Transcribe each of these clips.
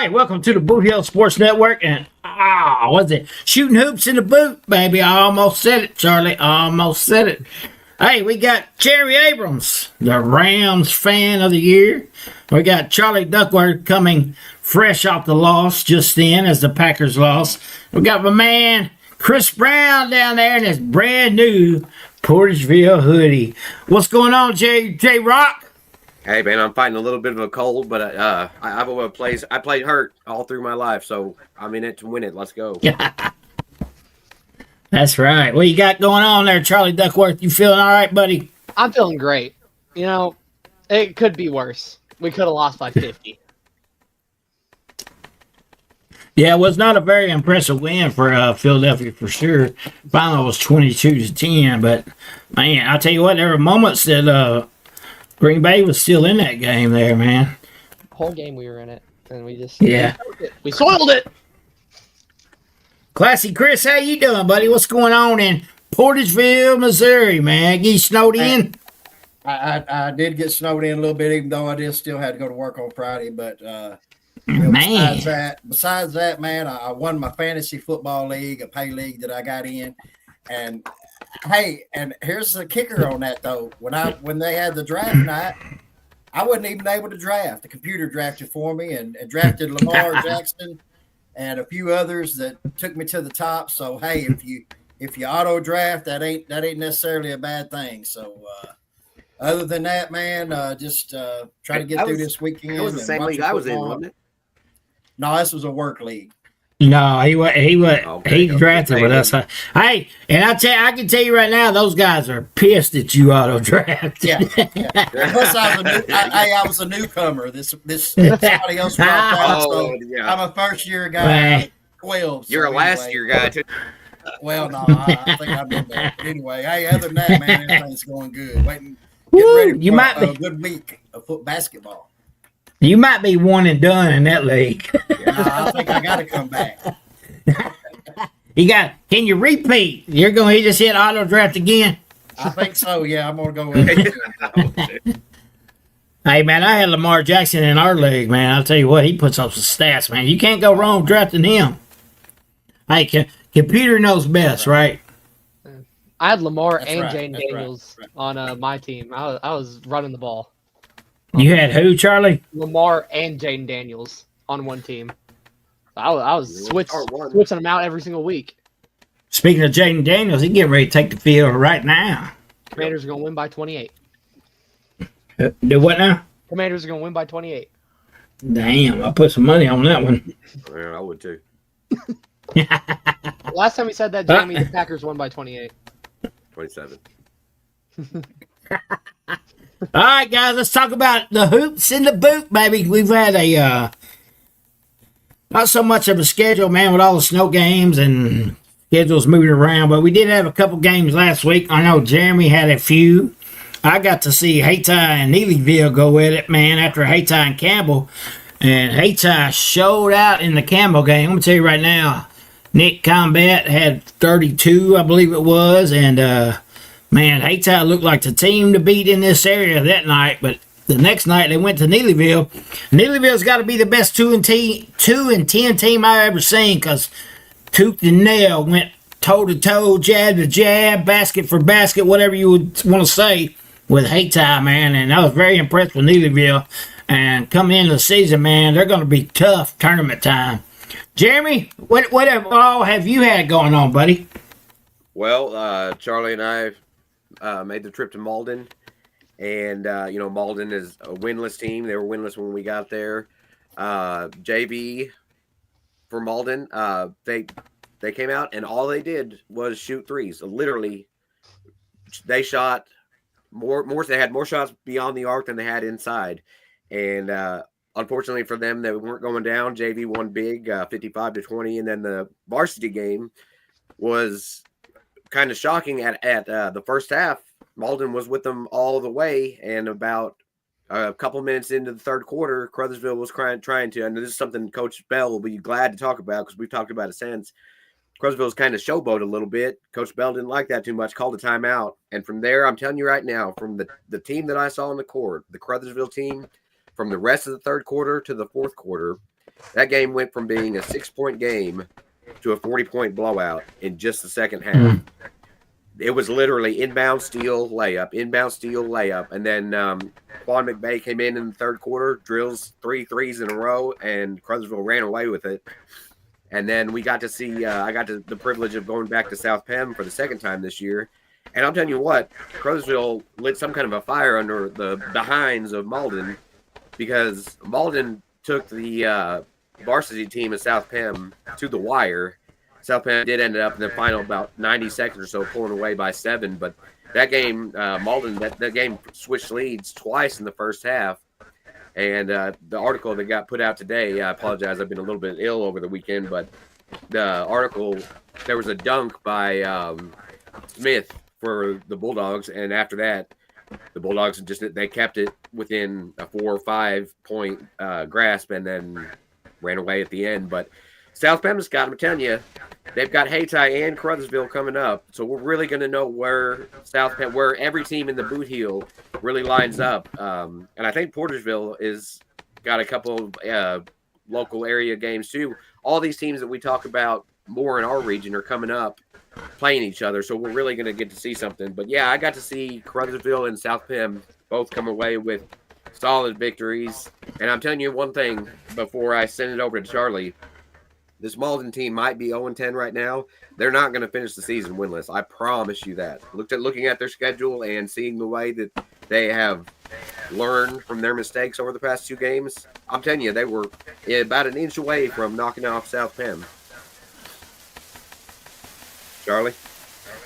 right, welcome to the Bootheel Sports Network, and what's it? Shooting hoops in the boot, baby. I almost said it, Charlie. I almost said it. Hey, we got Jerry Abrams, the Rams fan of the year. We got Charlie Duckworth coming fresh off the loss just then as the Packers lost. We got my man Chris Brown down there in his brand new Portageville hoodie. What's going on, J Rock? Hey man, I'm fighting a little bit of a cold, but I played hurt all through my life, so I'm in it to win it. Let's go. That's right. What you got going on there, Charlie Duckworth? You feeling all right, buddy? I'm feeling great. You know, it could be worse. We could have lost by 50. Yeah, it was not a very impressive win for Philadelphia for sure. Final was 22-10, but man, I'll tell you what, there were moments that Green Bay was still in that game there, man. Whole game we were in it, and we just we soiled it. Classy Chris, how you doing, buddy? What's going on in Portageville, Missouri, man? Get you snowed in? I did get snowed in a little bit, even though I did still had to go to work on Friday. But besides that, man, I won my fantasy football league, a pay league that I got in, and hey, and here's the kicker on that though. When they had the draft night, I wasn't even able to draft. The computer drafted for me and drafted Lamar Jackson and a few others that took me to the top. So hey, if you auto draft, that ain't necessarily a bad thing. So other than that, man, just try to get through this weekend. It was the same league I was in, wasn't it? No, this was a work league. No, he drafted with us. Hey, and I can tell you right now, those guys are pissed that you auto drafted. Yeah. Plus, I was a newcomer. This somebody else brought that. I'm a first year guy. 12. You're a last year guy too. Well, no, I think I've been there. Anyway, hey, other than that, man, everything's going good. Getting ready for a good week of basketball. You might be one and done in that league. I think I got to come back. Can you repeat? He just hit auto draft again? I think so, yeah. I'm going to go with it. Hey, man, I had Lamar Jackson in our league, man. I'll tell you what, he puts up some stats, man. You can't go wrong drafting him. Hey, computer knows best, right? I had Lamar and Jane Daniels on my team. I was running the ball. You had who, Charlie? Lamar and Jaden Daniels on one team. I was switching them out every single week. Speaking of Jaden Daniels, he's getting ready to take the field right now. Commanders are going to win by 28. Do what now? Commanders are going to win by 28. Damn, I put some money on that one. Yeah, I would too. Last time we said that, Jamie, the Packers won by 28. 27. All right, guys, let's talk about the hoops in the boot, baby. We've had not so much of a schedule, man, with all the snow games and schedules moving around, but we did have a couple games last week. I know Jeremy had a few. I got to see Hayti and Neelyville go at it, man, after Hayti and Campbell. And Hayti showed out in the Campbell game. I'm going to tell you right now, Nick Combat had 32, I believe it was, and man, Hayti looked like the team to beat in this area that night, but the next night they went to Neelyville. Neelyville's got to be the best 2-10 team I've ever seen because tooth and nail went toe-to-toe, jab to jab, basket for basket, whatever you would want to say with Hayti, man, and I was very impressed with Neelyville. And coming into the season, man, they're going to be tough tournament time. Jeremy, what all have you had going on, buddy? Well, Charlie and I made the trip to Malden, and Malden is a winless team. They were winless when we got there. JV for Malden, they came out and all they did was shoot threes. Literally, they shot more. They had more shots beyond the arc than they had inside, and unfortunately for them, they weren't going down. JV won big, 55-20, and then the varsity game was kind of shocking at the first half. Malden was with them all the way, and about a couple minutes into the third quarter, Crothersville was trying to, and this is something Coach Bell will be glad to talk about because we've talked about it since. Crothersville's kind of showboat a little bit. Coach Bell didn't like that too much, called a timeout. And from there, I'm telling you right now, from the team that I saw on the court, the Crothersville team, from the rest of the third quarter to the fourth quarter, That game went from being a 6-point game to a 40-point blowout in just the second half. It was literally inbound steal, layup, and then Quan McVay came in the third quarter, drills 3 threes in a row, and Crothersville ran away with it. And then we got to see, I got the privilege of going back to South Penn for the second time this year. And I'm telling you what, Crothersville lit some kind of a fire under the behinds of Malden, because Malden took the varsity team of South Penn to the wire. South Penn did end up in the final about 90 seconds or so, pulling away by 7. But that game, Malden, that game switched leads twice in the first half. And the article that got put out today, I apologize, I've been a little bit ill over the weekend, but the article, there was a dunk by Smith for the Bulldogs, and after that, the Bulldogs they kept it within a 4 or 5 point grasp, and then ran away at the end. But South Bend, Scott, I'm telling you, they've got Hayti and Crothersville coming up, so we're really going to know where where every team in the Bootheel really lines up. And I think Portersville is got a couple of local area games too. All these teams that we talk about more in our region are coming up, playing each other, so we're really going to get to see something. But yeah, I got to see Crothersville and South Penn both come away with solid victories. And I'm telling you one thing before I send it over to Charlie. This Malden team might be 0-10 right now. They're not going to finish the season winless. I promise you that. Looking at their schedule and seeing the way that they have learned from their mistakes over the past 2 games, I'm telling you, they were about an inch away from knocking off South Penn. Charlie?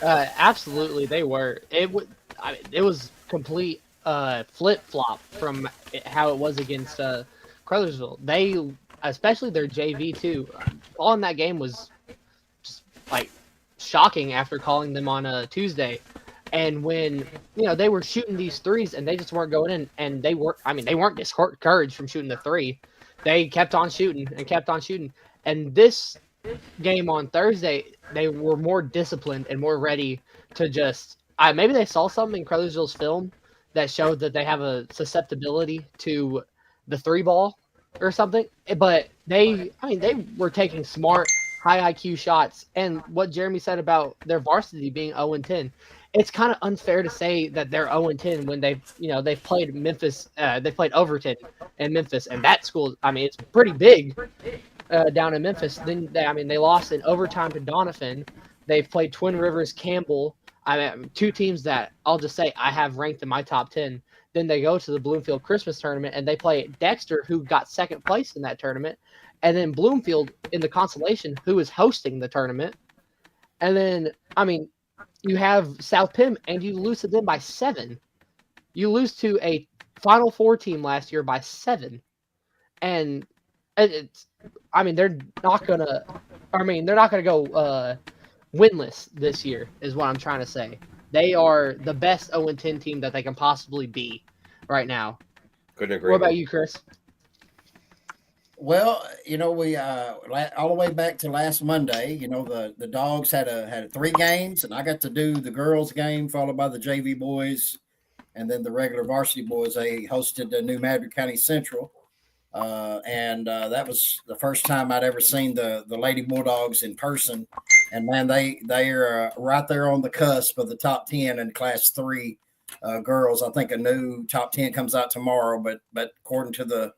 Absolutely, they were. It was complete flip-flop from how it was against Crothersville. They, especially their JV too, all in that game was just like shocking after calling them on a Tuesday. And when they were shooting these threes and they just weren't going in, and they weren't discouraged from shooting the 3. They kept on shooting and kept on shooting. And this game on Thursday, they were more disciplined and more ready to just maybe they saw something in Crothersville's film that showed that they have a susceptibility to the 3 ball or something, but they were taking smart, high IQ shots. And what Jeremy said about their varsity being 0-10, it's kind of unfair to say that they're 0-10 when they've played Memphis, they played Overton in Memphis, and that school, it's pretty big down in Memphis. Then they lost in overtime to Doniphan. They've played Twin Rivers, Campbell. 2 teams that I'll just say I have ranked in my top 10. Then they go to the Bloomfield Christmas tournament and they play Dexter, who got second place in that tournament. And then Bloomfield in the consolation, who is hosting the tournament. And then, you have South Penn and you lose to them by 7. You lose to a Final Four team last year by 7. And they're not going to go winless this year is what I'm trying to say. They are the best 0-10 team that they can possibly be right now. Couldn't agree. What about you, Chris? Well, we all the way back to last Monday, the Dogs had 3 games, and I got to do the girls game followed by the JV boys, and then the regular varsity boys. They hosted the New Madrid County Central, and that was the first time I'd ever seen the Lady Bulldogs in person. And man, they're right there on the cusp of the top 10 in Class 3 girls. I think a new top 10 comes out tomorrow, but according to the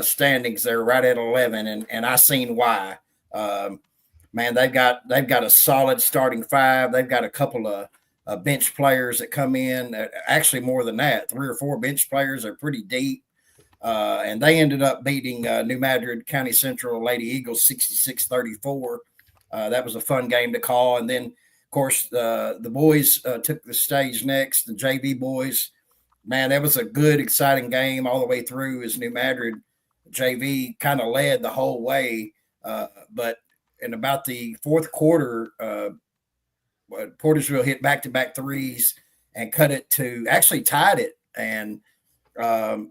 standings, they're right at 11, and I seen why. Man, they've got a solid starting 5. They've got a couple of bench players that come in. Actually, more than that, 3 or 4 bench players are pretty deep. And they ended up beating New Madrid County Central Lady Eagles 66-34. That was a fun game to call. And then, of course, the boys took the stage next, the JV boys. Man, that was a good, exciting game all the way through as New Madrid JV kind of led the whole way. But in about the 4th quarter, Portersville hit back-to-back threes and cut it to – actually tied it and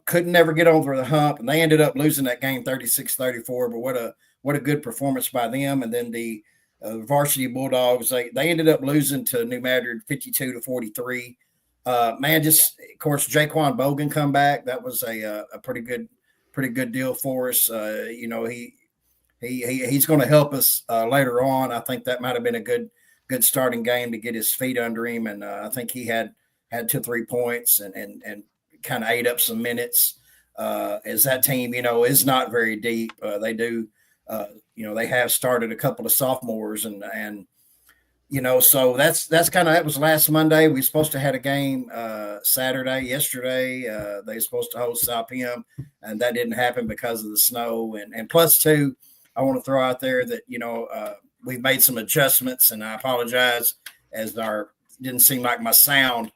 couldn't never get over the hump. And they ended up losing that game 36-34. But what a good performance by them. And then the varsity Bulldogs, they ended up losing to New Madrid 52-43. Man, just of course Jaquan Bogan come back. That was a pretty good pretty good deal for us. He's going to help us later on. I think that might have been a good starting game to get his feet under him, and I think he had 2-3 points and kind of ate up some minutes. As that team, is not very deep. They do, they have started a couple of sophomores and so that was last Monday. We were supposed to have a game Saturday. Yesterday, they were supposed to host South PM, and that didn't happen because of the snow. And plus two, I want to throw out there that we've made some adjustments, and I apologize as didn't seem like my sound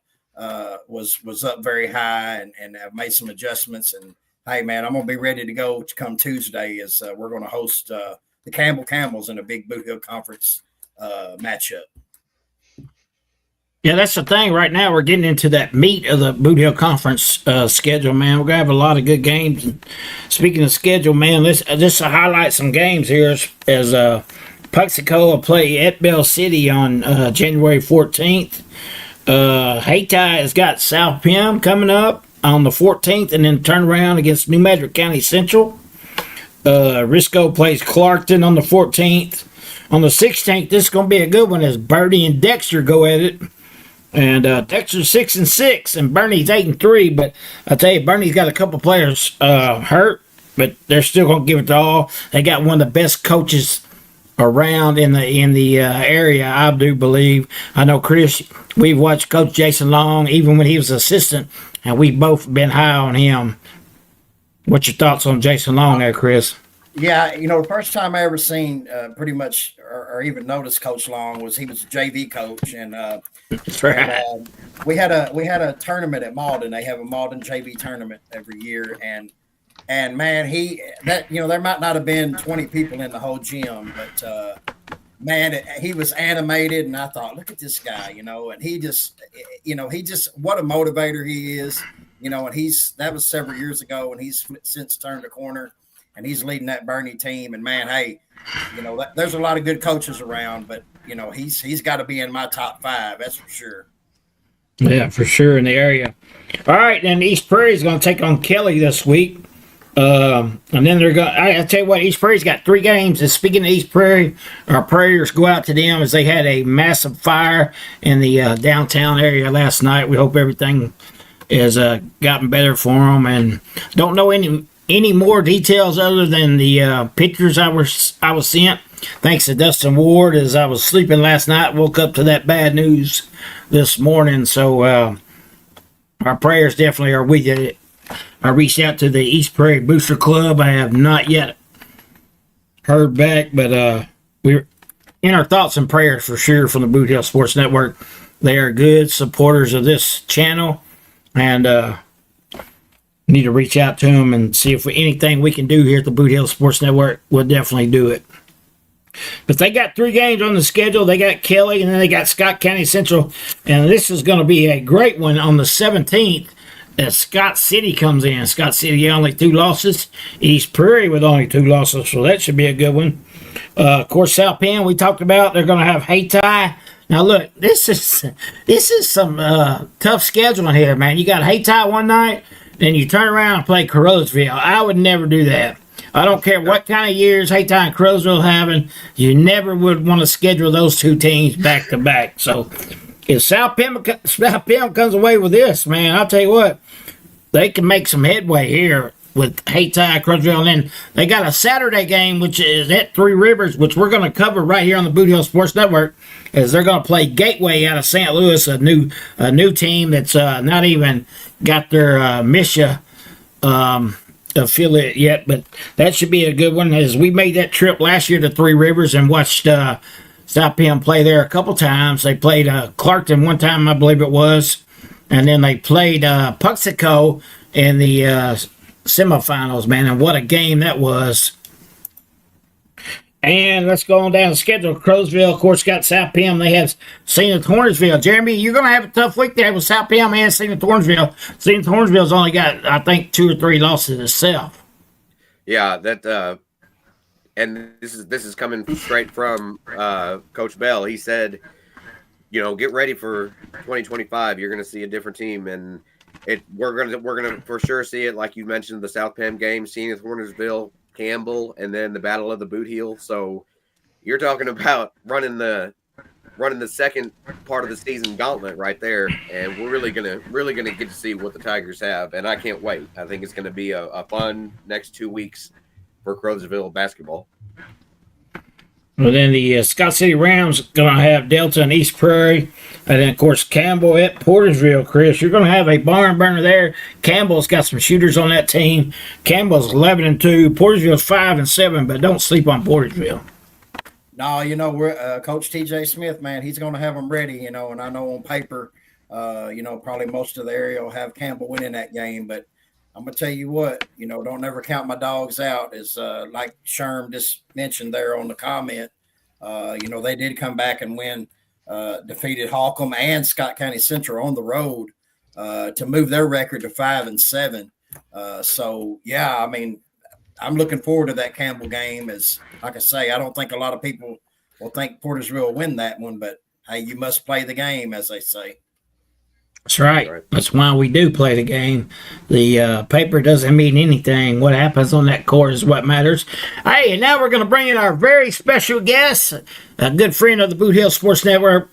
was up very high, and I've made some adjustments. And hey, man, I'm gonna be ready to go to come Tuesday as we're going to host the Campbell Camels in a big Bootheel Conference matchup. Yeah, that's the thing. Right now, we're getting into that meat of the Bootheel Conference schedule, man. We're gonna have a lot of good games. And speaking of schedule, man, let's just to highlight some games here as Puxico will play at Bell City on January 14th. Hayti has got South Pim coming up on the 14th, and then turn around against New Madrid County Central. Risco plays Clarkton on the 14th. On the 16th, this is going to be a good one as Bernie and Dexter go at it. And Dexter's 6-6, and Bernie's 8-3. But I tell you, Bernie's got a couple players hurt, but they're still going to give it to all. They got one of the best coaches around in the area, I do believe. I know, Chris, we've watched Coach Jason Long even when he was assistant, and we've both been high on him. What's your thoughts on Jason Long there, Chris? Yeah, the first time I ever seen pretty much or even noticed Coach Long was he was a JV coach, and that's right. And, we had a tournament at Malden. They have a Malden JV tournament every year, and man, there might not have been 20 people in the whole gym, but man, he was animated, and I thought, look at this guy, and he just what a motivator he is, and that was several years ago, and he's since turned a corner. And he's leading that Bernie team. And, man, hey, there's a lot of good coaches around, but, he's got to be in my top 5. That's for sure. Yeah, for sure in the area. All right, then East Prairie is going to take on Kelly this week. And then they're going I tell you what, East Prairie's got 3 games. And speaking of East Prairie, our prayers go out to them as they had a massive fire in the downtown area last night. We hope everything has gotten better for them. And don't know any more details other than the pictures I was sent. Thanks to Dustin Ward, as I was sleeping last night, woke up to that bad news this morning. So our prayers definitely are with you. I reached out to the East Prairie Booster Club. I have not yet heard back, but we're in our thoughts and prayers for sure from the Bootheel Sports Network. They are good supporters of this channel, and need to reach out to them and see if anything we can do here at the Bootheel Sports Network. We'll definitely do it. But they got 3 games on the schedule. They got Kelly, and then they got Scott County Central. And this is going to be a great one on the 17th as Scott City comes in. Scott City only 2 losses. East Prairie with only 2 losses, so that should be a good one. Of course, South Penn, we talked about. They're going to have Hayti. Now, look, this is some tough scheduling here, man. You got Hayti one night, then you turn around and play Carrollsville. I would never do that. I don't care what kind of years Hayti and Carrollsville having. You never would want to schedule those 2 teams back to back. So if South Pim comes away with this, man, I'll tell you what, they can make some headway here with Hayti and Carrollsville. And then they got a Saturday game, which is at Three Rivers, which we're going to cover right here on the Bootheel Sports Network, as they're going to play Gateway out of St. Louis, a new team that's not even got their Misha affiliate yet, but that should be a good one, as we made that trip last year to Three Rivers and watched South Penn play there a couple times. They played Clarkton one time, I believe it was, and then they played Puxico in the semifinals, man, and what a game that was. And let's go on down the schedule. Crowsville, of course, got South Pim. They have St. Hornsville. Jeremy, you're going to have a tough week there with South Pim and St. Hornsville. St. Hornsville's only got, I think, 2 or 3 losses itself. Yeah, that and this is coming straight from Coach Bell. He said, get ready for 2025. You're going to see a different team, and we're gonna for sure see it, like you mentioned, the South Penn game, seeing it Hornersville, Campbell, and then the Battle of the Bootheel. So you're talking about running the second part of the season gauntlet right there, and we're really gonna get to see what the Tigers have, and I can't wait. I think it's gonna be a fun next 2 weeks for Crothersville basketball. Well, then the Scott City Rams going to have Delta and East Prairie. And then, of course, Campbell at Portersville, Chris. You're going to have a barn burner there. Campbell's got some shooters on that team. Campbell's 11-2. Portersville's 5-7, but don't sleep on Portersville. No, we're Coach TJ Smith, man. He's going to have them ready, and I know on paper, probably most of the area will have Campbell winning that game. But I'm going to tell you what, don't never count my dogs out. As like Sherm just mentioned there on the comment, they did come back and win, defeated Holcomb and Scott County Central on the road to move their record to 5-7. So, yeah, I mean, I'm looking forward to that Campbell game. As like I say, I don't think a lot of people will think Portersville will win that one, but hey, you must play the game, as they say. That's right. That's why we do play the game. The paper doesn't mean anything. What happens on that court is what matters. Hey, and now we're going to bring in our very special guest, a good friend of the Bootheel Sports Network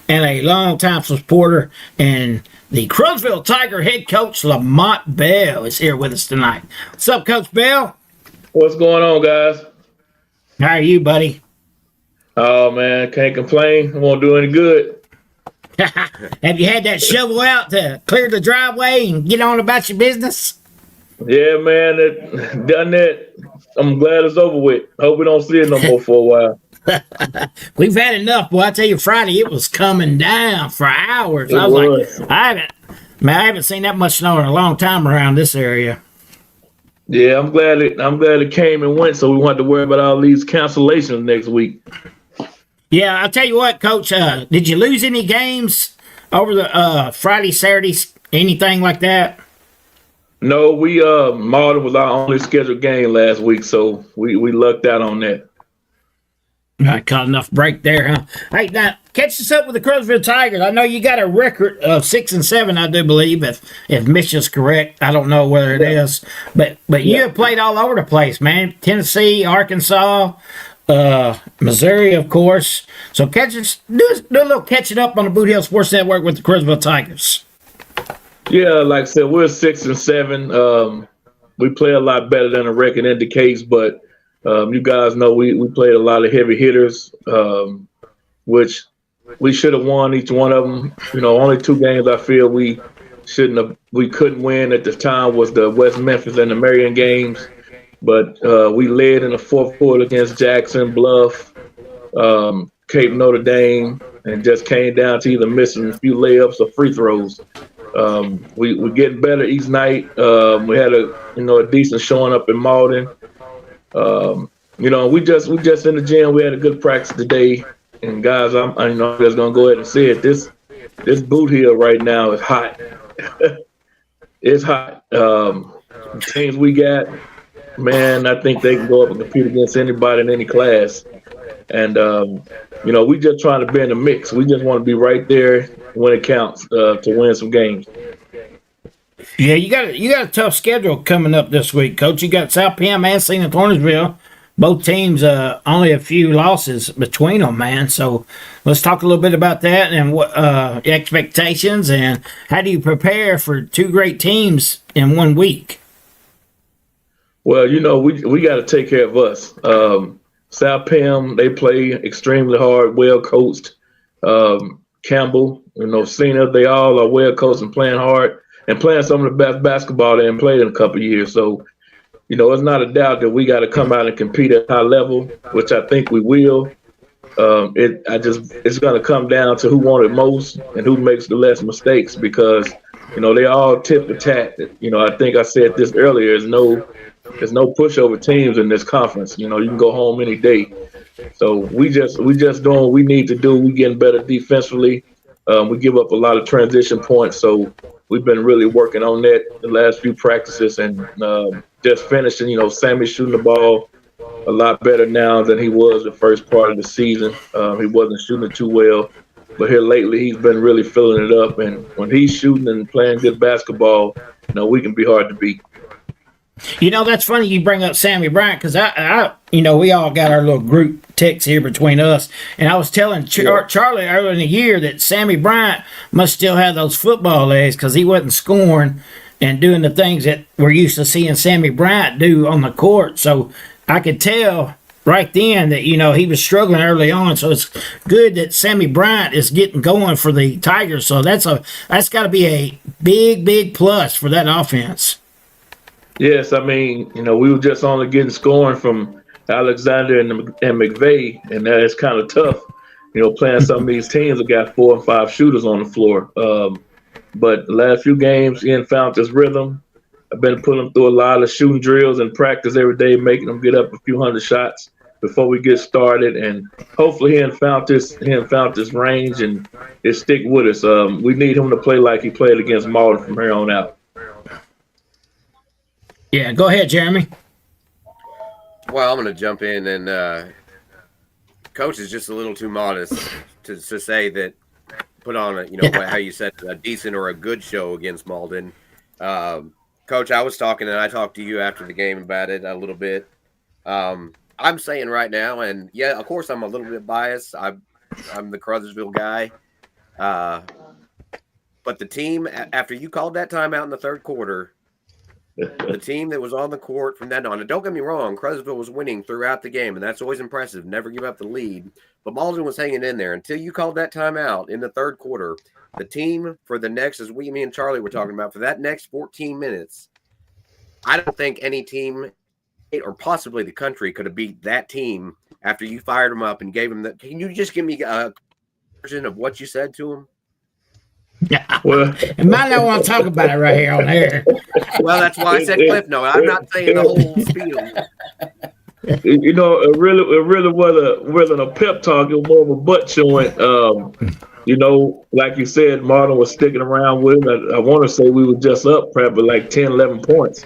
and a longtime supporter, and the Crothersville Tiger head coach, Lamont Bell, is here with us tonight. What's up, Coach Bell? What's going on, guys? How are you, buddy? Oh, man, can't complain. I won't do any good. Have you had that shovel out to clear the driveway and get on about your business? Yeah, man, done that. I'm glad it's over with. Hope we don't see it no more for a while. We've had enough, boy. I tell you, Friday it was coming down for hours. I haven't seen that much snow in a long time around this area. Yeah, I'm glad it came and went, so we won't have to worry about all these cancellations next week. Yeah, I'll tell you what, Coach. Did you lose any games over the Friday, Saturdays, anything like that? No, Malden was our only scheduled game last week, so we lucked out on that. I caught enough break there, huh? Hey, now catch us up with the Crothersville Tigers. I know you got a record of 6-7, I do believe, if Mitchell's correct. I don't know whether it is, but you have played all over the place, man. Tennessee, Arkansas. Missouri, of course. So do a little catching up on the Bootheel Sports Network with the Crothersville Tigers. Yeah, like I said, we're 6-7. We play a lot better than the record indicates, but you guys know we played a lot of heavy hitters, which we should have won each one of them. Only 2 games I feel we couldn't win at the time was the West Memphis and the Marion games. But we led in the fourth quarter against Jackson, Bluff, Cape Notre Dame, and just came down to either missing a few layups or free throws. We're getting better each night. We had a decent showing up in Malden. We just in the gym. We had a good practice today. And guys, I'm just gonna go ahead and say it. This Bootheel right now is hot. It's hot. Teams we got. Man, I think they can go up and compete against anybody in any class. And, we just trying to be in the mix. We just want to be right there when it counts to win some games. Yeah, you got a tough schedule coming up this week, Coach. You got South Penn and St. Hornersville. Both teams only a few losses between them, man. So let's talk a little bit about that and what expectations and how do you prepare for 2 great teams in 1 week? Well, we got to take care of us. South Penn, they play extremely hard, well coached. Campbell, Cena, they all are well coached and playing hard and playing some of the best basketball they haven't played in a couple of years. So, it's not a doubt that we got to come out and compete at high level, which I think we will. It's going to come down to who wanted most and who makes the less mistakes because, they all tip the tat. I think I said this earlier. There's no pushover teams in this conference. You can go home any day. So we just doing what we need to do. We getting better defensively. We give up a lot of transition points. So we've been really working on that the last few practices and just finishing. Sammy shooting the ball a lot better now than he was the first part of the season. He wasn't shooting it too well. but here lately he's been really filling it up. And when he's shooting and playing good basketball, we can be hard to beat. That's funny you bring up Sammy Bryant because we all got our little group text here between us, and I was telling Charlie earlier in the year that Sammy Bryant must still have those football legs because he wasn't scoring and doing the things that we're used to seeing Sammy Bryant do on the court. So I could tell right then that he was struggling early on. So it's good that Sammy Bryant is getting going for the Tigers. So that's got to be a big plus for that offense. Yes, I mean, we were just only getting scoring from Alexander and McVeigh, and that is kind of tough, playing some of these teams that got 4 and 5 shooters on the floor. But the last few games, Ian found his rhythm. I've been putting him through a lot of shooting drills and practice every day, making him get up a few hundred shots before we get started. And hopefully Ian found this range and it stick with us. We need him to play like he played against Malden from here on out. Yeah, go ahead, Jeremy. Well, I'm going to jump in, and Coach is just a little too modest to say that put on how you said, a decent or a good show against Malden. Coach, I was talking, and I talked to you after the game about it a little bit. I'm saying right now, and yeah, of course I'm a little bit biased. I'm the Crothersville guy. But the team, after you called that timeout in the third quarter, the team that was on the court from then on, and don't get me wrong, Crothersville was winning throughout the game, and that's always impressive. Never give up the lead. But Malden was hanging in there until you called that timeout in the third quarter. The team for the next, as me and Charlie were talking about, for that next 14 minutes, I don't think any team or possibly the country could have beat that team after you fired them up and gave them the. Can you just give me a version of what you said to them? Well, I might not want to talk about it right here on air. Well, that's why I said Cliff Note. I'm not saying the whole spiel. It really wasn't a pep talk. It was more of a butt showing. Like you said, Martin was sticking around with him. I want to say we were just up probably like 10, 11 points.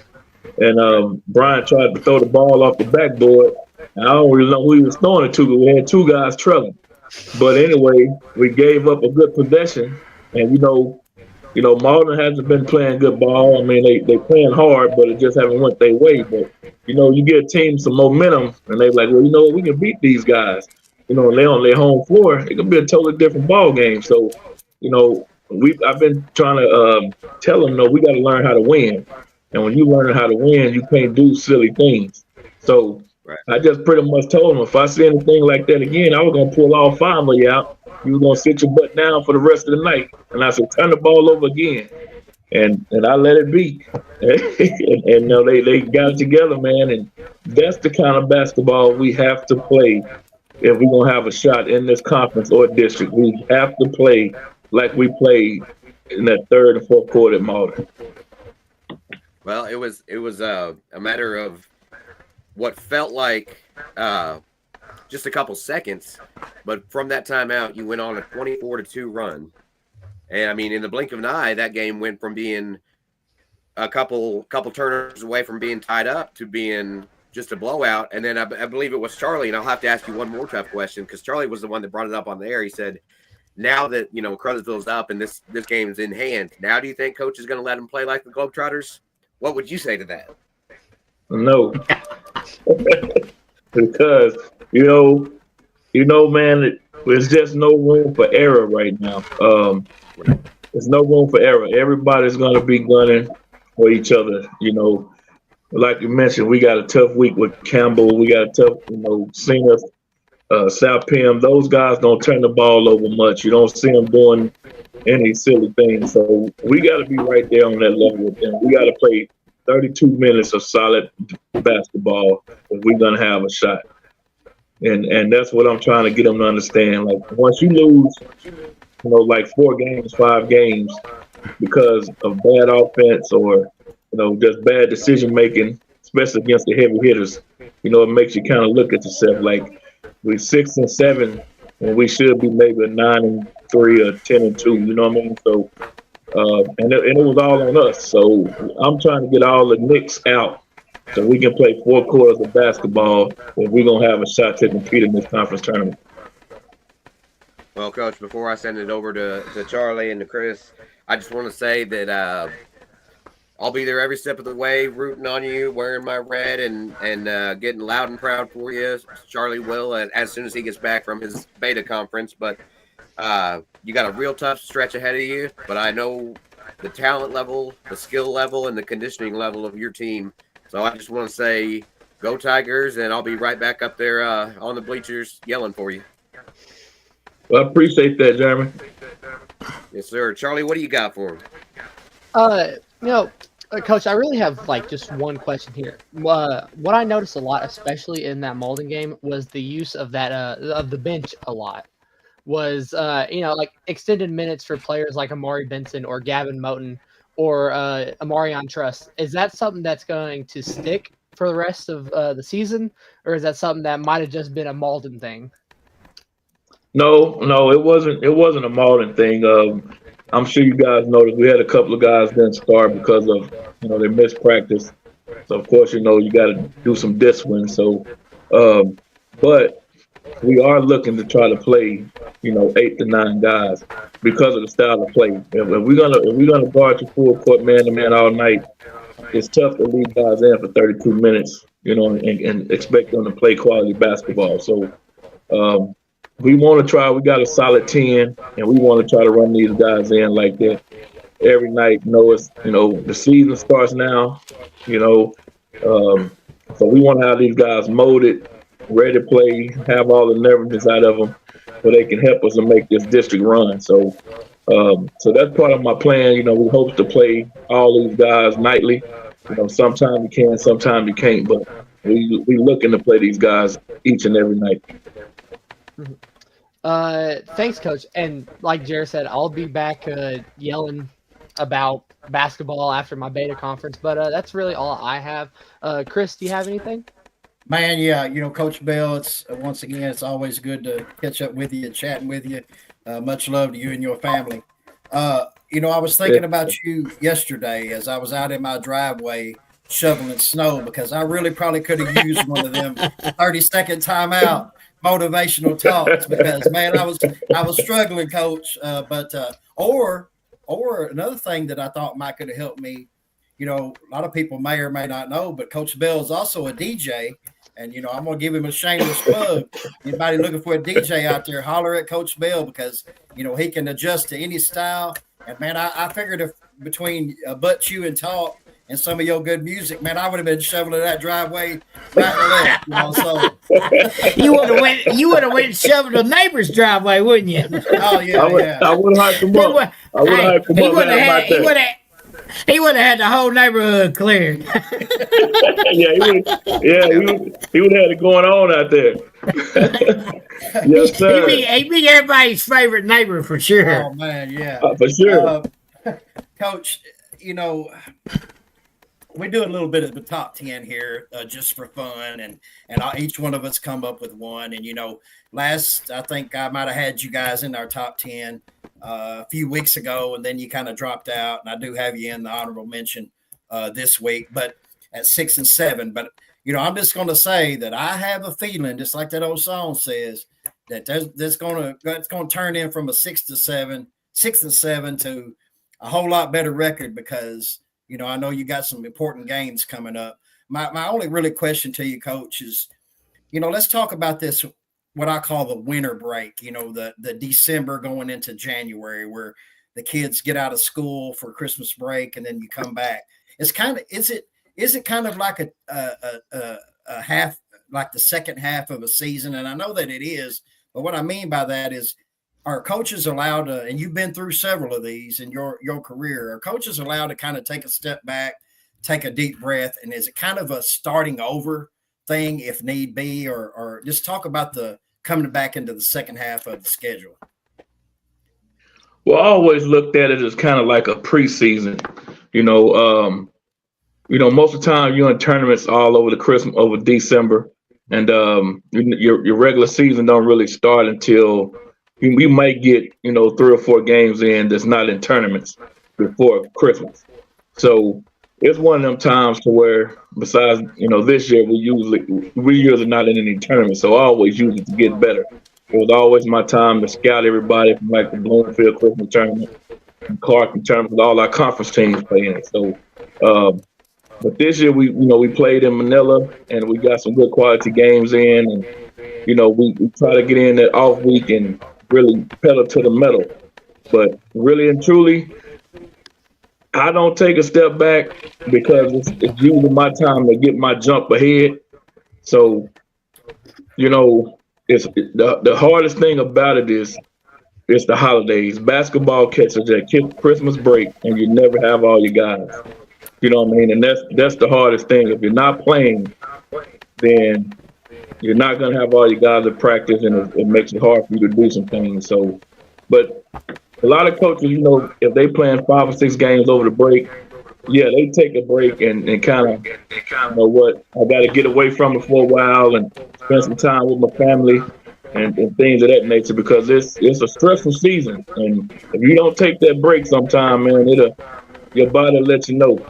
And Brian tried to throw the ball off the backboard. And I don't really know who he was throwing it to, but we had 2 guys trailing. But anyway, we gave up a good possession. And, Malden hasn't been playing good ball. I mean, they playing hard, but it just haven't went their way. But, you give a team some momentum, and they're like, well, we can beat these guys. And they're on their home floor. It could be a totally different ball game. So, I've been trying to tell them, we got to learn how to win. And when you learn how to win, you can't do silly things. So right. I just pretty much told them, if I see anything like that again, I was going to pull all 5 of you out. You were going to sit your butt down for the rest of the night. And I said, turn the ball over again. And I let it be. and they got it together, man. And that's the kind of basketball we have to play if we're going to have a shot in this conference or district. We have to play like we played in that third and fourth quarter at Malden. Well, it was a matter of what felt like just a couple seconds, but from that timeout, you went on a 24-2 run, and I mean, in the blink of an eye, that game went from being a couple turnovers away from being tied up to being just a blowout. And then I believe it was Charlie, and I'll have to ask you one more tough question because Charlie was the one that brought it up on the air. He said, now that Crothersville's up and this game is in hand, now do you think Coach is going to let them play like the Globetrotters? What would you say to that? No, because man, there's just no room for error right now. There's no room for error. Everybody's gonna be gunning for each other. Like you mentioned, we got a tough week with Campbell. We got a tough, senior South PM. Those guys don't turn the ball over much. You don't see them doing any silly things. So we got to be right there on that level with them. We got to play 32 minutes of solid basketball if we're gonna have a shot. And that's what I'm trying to get them to understand. Like once you lose, like 4 games, 5 games because of bad offense or just bad decision making, especially against the heavy hitters, it makes you kind of look at yourself like we're 6 and 7 when we should be maybe 9 and 3 or 10 and 2. You know what I mean? So, and it was all on us. So I'm trying to get all the nicks out so we can play 4 quarters of basketball if we're gonna have a shot to compete in this conference tournament. Well, Coach, before I send it over to Charlie and to Chris, I just want to say that I'll be there every step of the way, rooting on you, wearing my red, and getting loud and proud for you. Charlie will as soon as he gets back from his beta conference. But you got a real tough stretch ahead of you. But I know the talent level, the skill level, and the conditioning level of your team. So I just want to say, go Tigers, and I'll be right back up there on the bleachers yelling for you. Well, I appreciate that, Jeremy. Yes, sir. Charlie, what do you got for him? Coach, I really have just one question here. What I noticed a lot, especially in that Malden game, was the use of that of the bench a lot. Was extended minutes for players like Amari Benson or Gavin Moten or Amarion Trust. Is that something that's going to stick for the rest of the season, or is that something that might have just been a Malden thing? No, it wasn't. It wasn't a Malden thing. I'm sure you guys noticed we had a couple of guys didn't start because of they missed practice. So of course you got to do some discipline. So, but we are looking to try to play 8 to 9 guys because of the style of play. If we're gonna guard your full court man to man all night, it's tough to leave guys in for 32 minutes. And expect them to play quality basketball. So. We want to try. We got a solid 10, and we want to try to run these guys in like that every night. It's the season starts now. So we want to have these guys molded, ready to play, have all the nervousness out of them, so they can help us to make this district run. So that's part of my plan. We hope to play all these guys nightly. Sometimes you can, sometimes you can't, but we looking to play these guys each and every night. Thanks, Coach. And like Jared said, I'll be back yelling about basketball after my beta conference. But that's really all I have. Chris, do you have anything? Man, yeah, Coach Bell, it's once again, it's always good to catch up with you and chatting with you. Much love to you and your family. I was thinking about you yesterday as I was out in my driveway shoveling snow because I really probably could have used one of them 30-second timeout motivational talks because man, I was struggling, Coach. Or another thing that I thought might could have helped me. A lot of people may or may not know, but Coach Bell is also a DJ, and I'm gonna give him a shameless plug. Anybody looking for a DJ out there, holler at Coach Bell because he can adjust to any style. And man, I figured if between Butt Chew and Talk and some of your good music, man, I would have been shoveling that driveway right and left. So you would have went and shoveled the neighbor's driveway, wouldn't you? Oh yeah, I would have hyped him up. He would have had the whole neighborhood cleared. he would have had it going on out there. Yes, sir. He'd be everybody's favorite neighbor for sure. Oh man, yeah, for sure. Coach, we do a little bit of the top 10 here just for fun, and each one of us come up with one. And last I think I might have had you guys in our top 10 a few weeks ago, and then you kind of dropped out. And I do have you in the honorable mention this week, but at 6 and 7. But I'm just going to say that I have a feeling, just like that old song says, that that's going to turn in from a 6 and 7 to a whole lot better record because. I know you got some important games coming up. My only really question to you, Coach, is, let's talk about this, what I call the winter break, the December going into January where the kids get out of school for Christmas break and then you come back. It's kind of, is it kind of like a half, like the second half of a season? And I know that it is, but what I mean by that is, are coaches allowed to, and you've been through several of these in your career, are coaches allowed to kind of take a step back, take a deep breath, and is it kind of a starting over thing if need be, or just talk about the coming back into the second half of the schedule? Well, I always looked at it as kind of like a preseason. Most of the time you're in tournaments all over over December, and your regular season don't really start until we might get 3 or 4 games in that's not in tournaments before Christmas. So it's one of them times to where, besides this year we usually not in any tournaments, so I always use it to get better. it was always my time to scout everybody from like the Bloomfield Christmas tournament, and Clark tournament, with all our conference teams playing. So, but this year we played in Manila and we got some good quality games in, and we try to get in that off week and really pedal to the metal. But really and truly, I don't take a step back because it's usually my time to get my jump ahead. So, it's the hardest thing about it is it's the holidays. Basketball catches that Christmas break, and you never have all your guys. You know what I mean? And that's the hardest thing. If you're not playing, then you're not gonna have all your guys at practice, and it makes it hard for you to do some things. So, but a lot of coaches, if they playing 5 or 6 games over the break, yeah, they take a break and kind of, I got to get away from it for a while and spend some time with my family and things of that nature, because it's a stressful season. And if you don't take that break sometime, man, your body will let you know.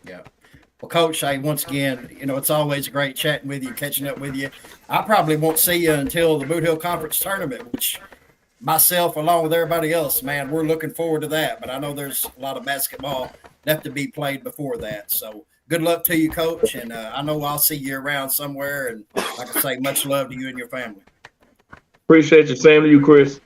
Yeah. Well, Coach, once again, it's always great chatting with you, catching up with you. I probably won't see you until the Bootheel Conference Tournament, which myself, along with everybody else, man, we're looking forward to that. But I know there's a lot of basketball left to be played before that. So good luck to you, Coach. And I know I'll see you around somewhere. And like I say, much love to you and your family. Appreciate you. Same to you, Chris.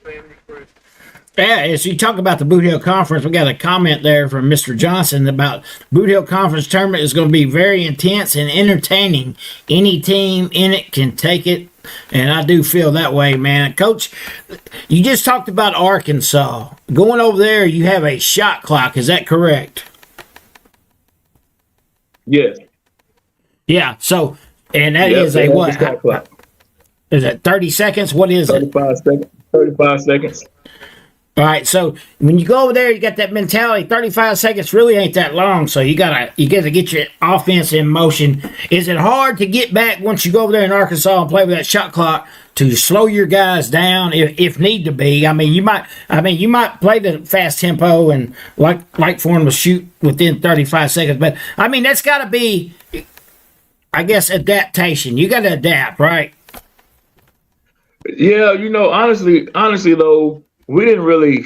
Yeah, as you talk about the Bootheel Conference, we got a comment there from Mr. Johnson about Bootheel Conference tournament is going to be very intense and entertaining. Any team in it can take it. And I do feel that way, man. Coach, you just talked about Arkansas. Going over there, you have a shot clock. Is that correct? Yes. Yeah. So, and that is a what? Is it 30 seconds? What is 35 it? seconds. 35 seconds. All right, so when you go over there, you got that mentality. 35 seconds really ain't that long, so you gotta get your offense in motion. Is it hard to get back once you go over there in Arkansas and play with that shot clock to slow your guys down if need to be? I mean, you might play the fast tempo and like for them to shoot within 35 seconds, but I mean that's got to be, I guess, adaptation. You got to adapt, right? Yeah, honestly though. We didn't really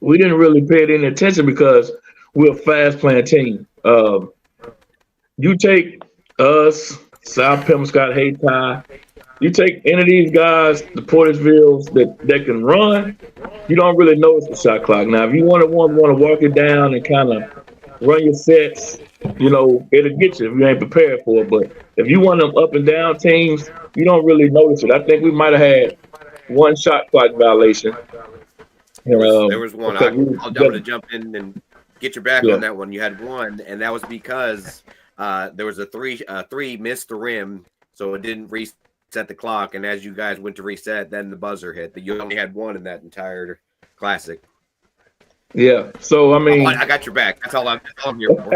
pay any attention because we're a fast playing team. You take us, South Pemscott, Hayti, you take any of these guys, the Portisvilles that can run, you don't really notice the shot clock. Now, if you want to walk it down and kind of run your sets, it'll get you if you ain't prepared for it. But if you want them up and down teams, you don't really notice it. I think we might have had one shot clock violation. There was one. I'm going to jump in and get your back on that one. You had one, and that was because there was a three missed the rim, so it didn't reset the clock. And as you guys went to reset, then the buzzer hit. You only had one in that entire classic. Yeah. So I mean, I got your back. That's all I'm here for.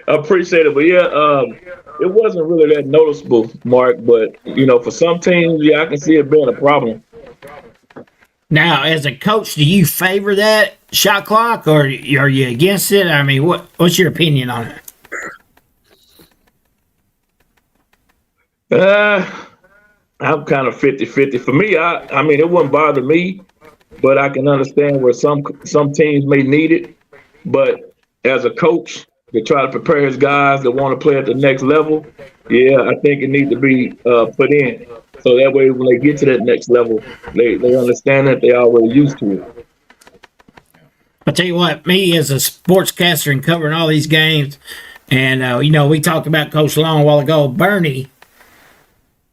I appreciate it, but it wasn't really that noticeable, Mark. But for some teams, I can see it being a problem. Now, as a coach, do you favor that shot clock, or are you against it? I mean, what's your opinion on it? I'm kind of 50-50. For me, I mean, it wouldn't bother me, but I can understand where some teams may need it. But as a coach, to try to prepare his guys that want to play at the next level, I think it needs to be put in. So that way, when they get to that next level, they understand that they already used to it. I'll tell you what, me as a sportscaster and covering all these games, and, we talked about Coach Long a while ago. Bernie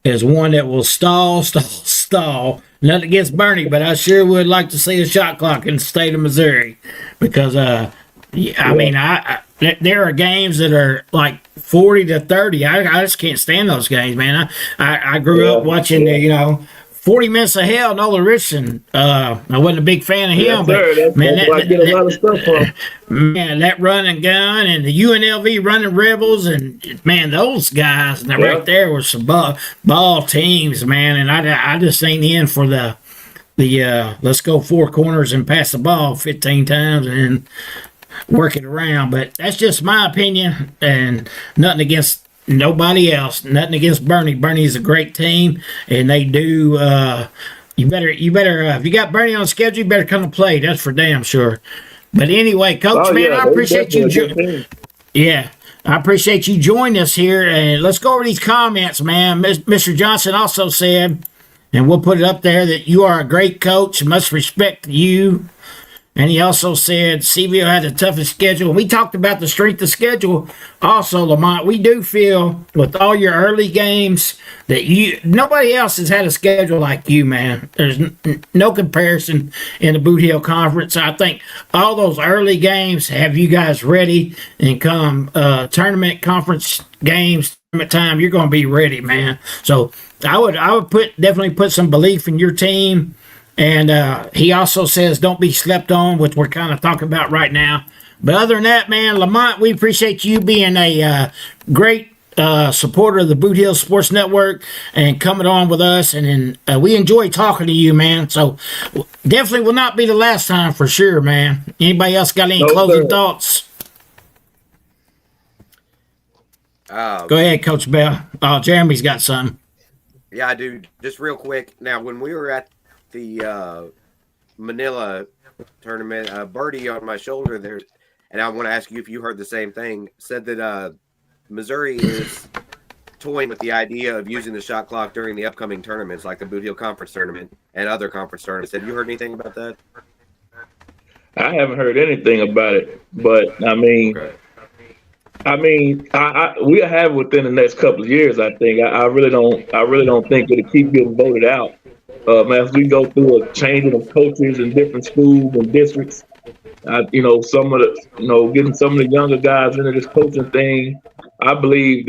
is one that will stall. Nothing against Bernie, but I sure would like to see a shot clock in the state of Missouri because, there are games that are like 40-30. I just can't stand those games, man. I grew up watching 40 Minutes of Hell, Nolan Richardson. I wasn't a big fan of him, but man, that run and gun and the UNLV running Rebels, and man, those guys right there were some ball teams, man. And I just ain't in for the let's go 4 corners and pass the ball 15 times and work it around. But that's just my opinion, and nothing against nobody else. Nothing against Bernie. Bernie is a great team, and they do. You better. If you got Bernie on schedule, you better come to play. That's for damn sure. But anyway, Coach, man, I appreciate you. Yeah, I appreciate you joining us here, and let's go over these comments, man. Mr. Johnson also said, and we'll put it up there, that you are a great coach. Must respect you. And he also said CVO had the toughest schedule. We talked about the strength of schedule. Also, Lamont, we do feel with all your early games that nobody else has had a schedule like you, man. There's no comparison in the Bootheel Conference. I think all those early games have you guys ready, and come tournament conference games, tournament time, you're going to be ready, man. So I would definitely put some belief in your team. And he also says, don't be slept on, which we're kind of talking about right now. But other than that, man, Lamont, we appreciate you being a great supporter of the Bootheel Sports Network and coming on with us. And we enjoy talking to you, man. So definitely will not be the last time for sure, man. Anybody else got any closing thoughts? Go ahead, Coach Bell. Oh, Jeremy's got some. Yeah, I do. Just real quick. Now, when we were at the Manila tournament, Birdie on my shoulder there, and I want to ask you if you heard the same thing, said that Missouri is toying with the idea of using the shot clock during the upcoming tournaments, like the Bootheel Conference tournament and other conference tournaments. Have you heard anything about that? I haven't heard anything about it, but I mean, we'll have it within the next couple of years. I think. I really don't think it'll keep getting voted out. As we go through a changing of coaches in different schools and districts, getting some of the younger guys into this coaching thing, I believe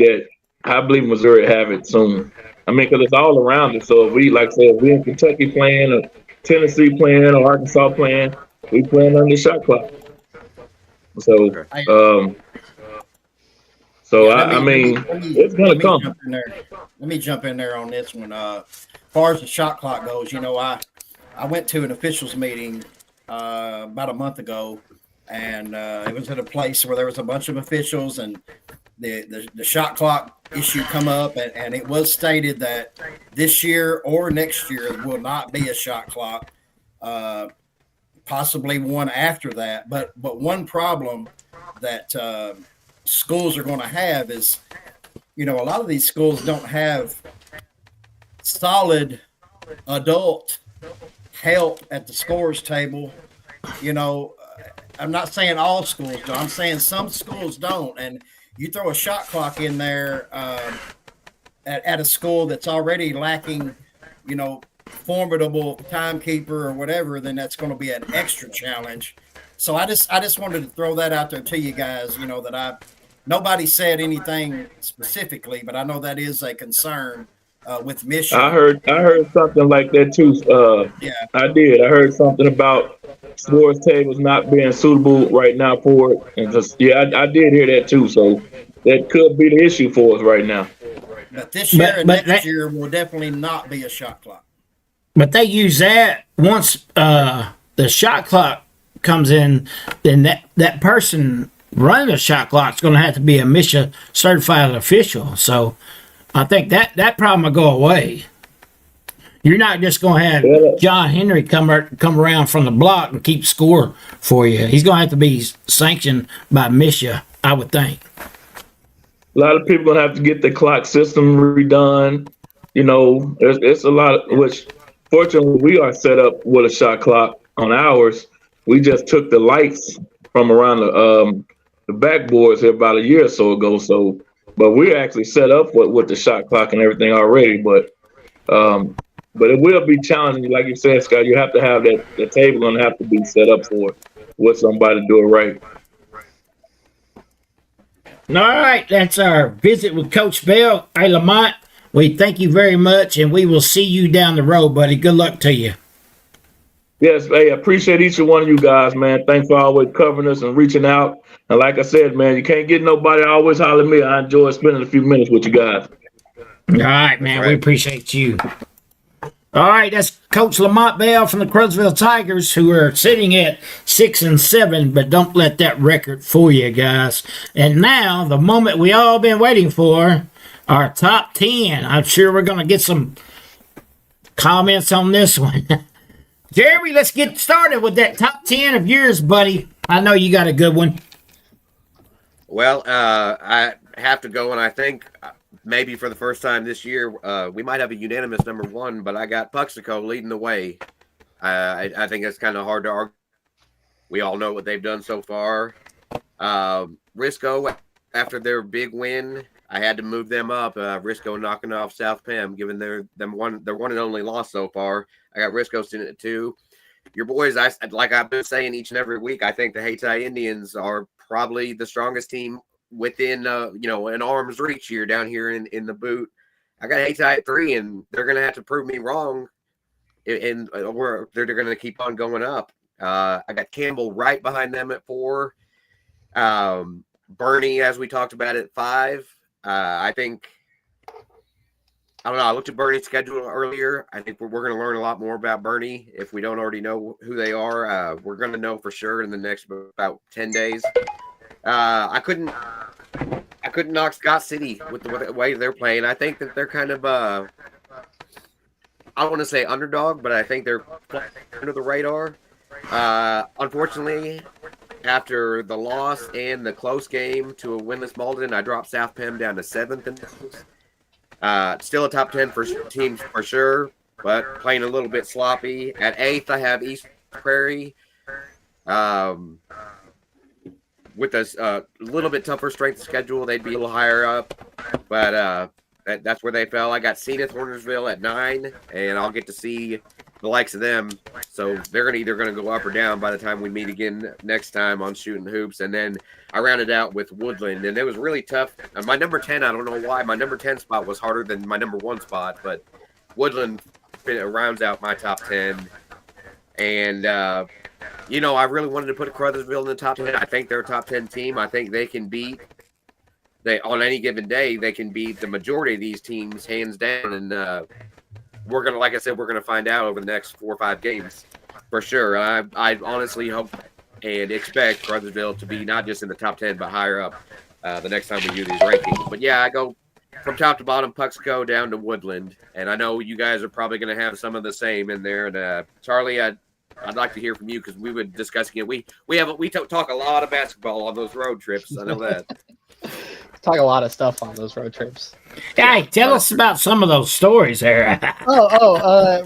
Missouri have it soon. I mean, because it's all around us. So if we in Kentucky playing, or Tennessee playing, or Arkansas playing, we playing on the shot clock. So, it's gonna come. Let me jump in there on this one. As far as the shot clock goes, I went to an officials meeting about a month ago, and it was at a place where there was a bunch of officials, and the shot clock issue come up, and it was stated that this year or next year will not be a shot clock, possibly one after that. But one problem that schools are going to have is, a lot of these schools don't have solid adult help at the scores table. I'm not saying all schools do. I'm saying some schools don't. And you throw a shot clock in there at a school that's already lacking, formidable timekeeper or whatever, then that's going to be an extra challenge. So I just wanted to throw that out there to you guys, that nobody said anything specifically, but I know that is a concern with Michigan. I heard something like that too. Yeah, I did. I heard something about scores tables not being suitable right now for it, and I did hear that too. So that could be the issue for us right now. But this year and next year will definitely not be a shot clock. But they use that once the shot clock comes in, then that person running the shot clock is going to have to be a MSHA certified official. So I think that problem will go away. You're not just going to have John Henry come around from the block and keep score for you. He's going to have to be sanctioned by MSHA, I would think. A lot of people going to have to get the clock system redone. It's a lot, which fortunately we are set up with a shot clock on ours. We just took the lights from around the backboards here about a year or so ago. But we're actually set up with the shot clock and everything already. But it will be challenging, like you said, Scott. You have to have the table going to have to be set up for it with somebody to do it right. All right, that's our visit with Coach Bell. Hey, Lamont, we thank you very much, and we will see you down the road, buddy. Good luck to you. Yes, hey, I appreciate each and one of you guys, man. Thanks for always covering us and reaching out. And like I said, man, you can't get nobody always holler at me. I enjoy spending a few minutes with you guys. All right, man. We appreciate you. All right, that's Coach Lamont Bell from the Crowsville Tigers, who are sitting at 6-7, but don't let that record fool you, guys. And now, the moment we all been waiting for, Our top 10. I'm sure we're going to get some comments on this one. Jeremy, let's get started with that top 10 of yours, buddy. I know you got a good one. Well, I have to go, and I think maybe for the first time this year, we might have a unanimous number one, but I got Puxico leading the way. I think it's kind of hard to argue. We all know what they've done so far. Risco, after their big win, I had to move them up. Risco knocking off South Pem, given their one and only loss so far. I got Risco sitting at 2. Your boys, like I've been saying each and every week, I think the Hayti Indians are probably the strongest team within an arm's reach here down here in the boot. I got Hayti at 3, and they're going to have to prove me wrong, and or they're going to keep on going up. I got Campbell right behind them at 4. Bernie, as we talked about, at 5. I don't know. I looked at Bernie's schedule earlier. I think we're going to learn a lot more about Bernie if we don't already know who they are. We're going to know for sure in the next about 10 days. I couldn't knock Scott City with the way they're playing. I think that they're kind of I don't want to say underdog, but I think they're under the radar. Unfortunately, after the loss and the close game to a winless Malden, I dropped South Pem down to 7th. Still a top 10 for teams for sure, but playing a little bit sloppy. At 8th, I have East Prairie. With a little bit tougher strength schedule, they'd be a little higher up, but that's where they fell. I got Zenith Hornersville at 9, and I'll get to see the likes of them. So they're either going to go up or down by the time we meet again next time on Shootin' Hoops. And then I rounded out with Woodland, and it was really tough. My number 10, I don't know why. My number 10 spot was harder than my number 1 spot, but Woodland rounds out my top 10. And, I really wanted to put Crothersville in the top 10. I think they're a top 10 team. I think they can on any given day, they can beat the majority of these teams hands down. And we're going to find out over the next 4 or 5 games for sure. I honestly hope and expect Crothersville to be not just in the top 10, but higher up the next time we do these rankings. But yeah, I go from top to bottom, Puxico down to Woodland. And I know you guys are probably going to have some of the same in there. And Charlie, I'd like to hear from you because we would discuss again. We talk a lot of basketball on those road trips. I know that. Talk a lot of stuff on those road trips. Hey, tell us about some of those stories there.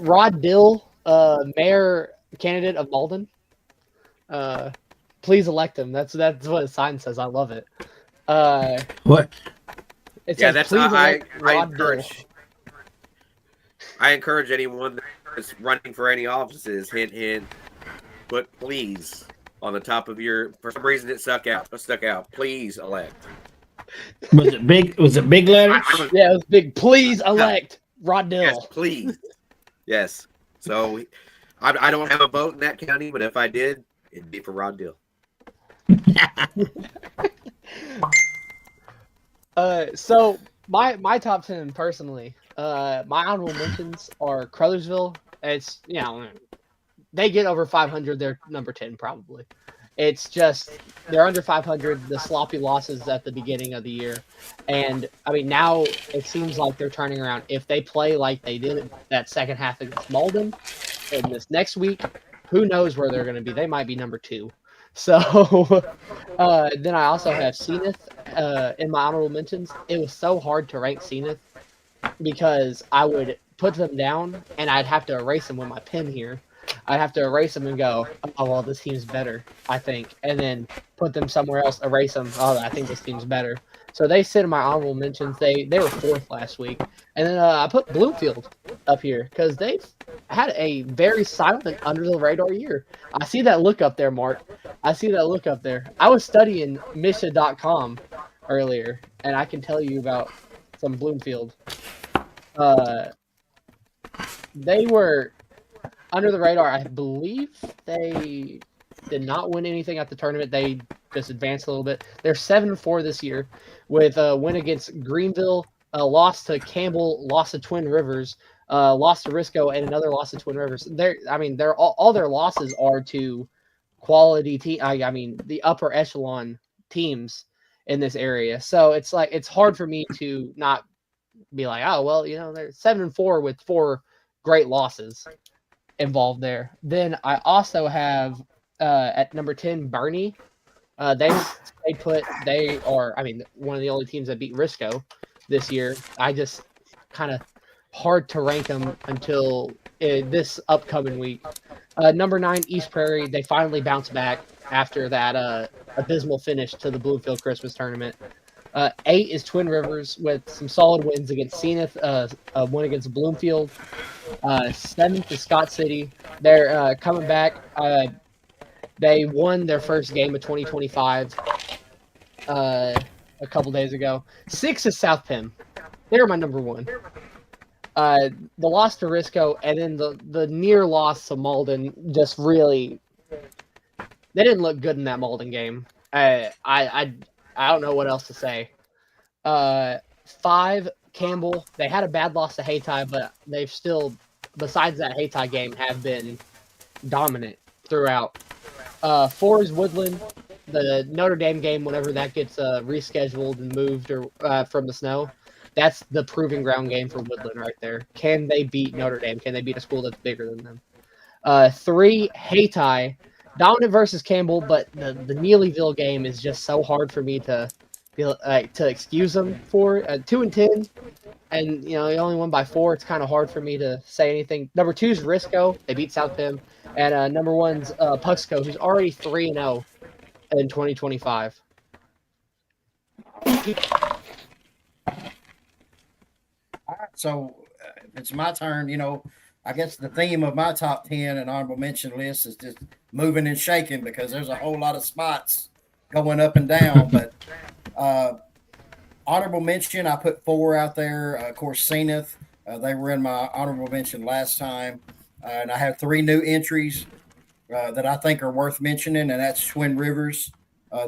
Rod Dill, mayor candidate of Malden. Please elect him. That's what the sign says. I love it. What? It Yeah, says, that's "Please I elect Rod Dill." I encourage anyone that's running for any offices, hint, put please on the top of your. For some reason, it stuck out. Please elect. Was it big? Was it big letters? Yeah, it was big. Please elect Rod Dill. Yes, please. Yes. So I don't have a vote in that county, but if I did, it'd be for Rod Dill. So my top 10 personally, my honorable mentions are Crothersville. It's they get over 500. They're number 10 probably. It's just they're under 500. The sloppy losses at the beginning of the year, and I mean now it seems like they're turning around. If they play like they did that second half against Malden, and this next week, who knows where they're going to be? They might be number 2. So then I also have Zenith in my honorable mentions. It was so hard to rank Zenith because I would put them down and I'd have to erase them with my pen here. I'd have to erase them and go, oh, well, this team's better, I think. And then put them somewhere else, erase them. Oh, I think this team's better. So they sit in my honorable mentions. They were 4th last week. And then I put Bloomfield up here because they've had a very silent, under-the-radar year. I see that look up there, Mark. I see that look up there. I was studying Misha.com earlier, and I can tell you about some Bloomfield. They were under the radar. I believe they did not win anything at the tournament. They just advanced a little bit. They're 7-4 this year with a win against Greenville, a loss to Campbell, loss to Twin Rivers, loss to Risco, and another loss to Twin Rivers. They're all their losses are to quality team. I mean, the upper echelon teams in this area. So it's hard for me to not be like, oh well, they're 7-4 with 4 great losses involved there. Then I also have at number 10 Bernie. They stayed put. They are, one of the only teams that beat Risco this year. I just kind of hard to rank them until this upcoming week. Number 9 East Prairie. They finally bounced back after that abysmal finish to the Bluefield Christmas tournament. 8 is Twin Rivers with some solid wins against Zenith, one against Bloomfield. 7th is Scott City. They're coming back. They won their first game of 2025 a couple days ago. 6 is South Pim. They're my number 1. The loss to Risco and then the near loss to Malden just really they didn't look good in that Malden game. I don't know what else to say. 5 Campbell. They had a bad loss to Hayti, but they've still, besides that Hayti game, have been dominant throughout. 4 is Woodland. The Notre Dame game, whenever that gets rescheduled and moved or from the snow, that's the proving ground game for Woodland right there. Can they beat Notre Dame? Can they beat a school that's bigger than them? 3 Hayti. Dominant versus Campbell, but the Neelyville game is just so hard for me to excuse them for. 2-10, and they only won by 4. It's kind of hard for me to say anything. Number 2 is Risco. They beat South Pim, and number 1's Puxco, who's already 3-0 in 2025. All right, so it's my turn. I guess the theme of my top 10 and honorable mention list is just moving and shaking because there's a whole lot of spots going up and down. But honorable mention, I put 4 out there. Of course, Zenith, they were in my honorable mention last time. And I have 3 new entries that I think are worth mentioning, and that's Twin Rivers.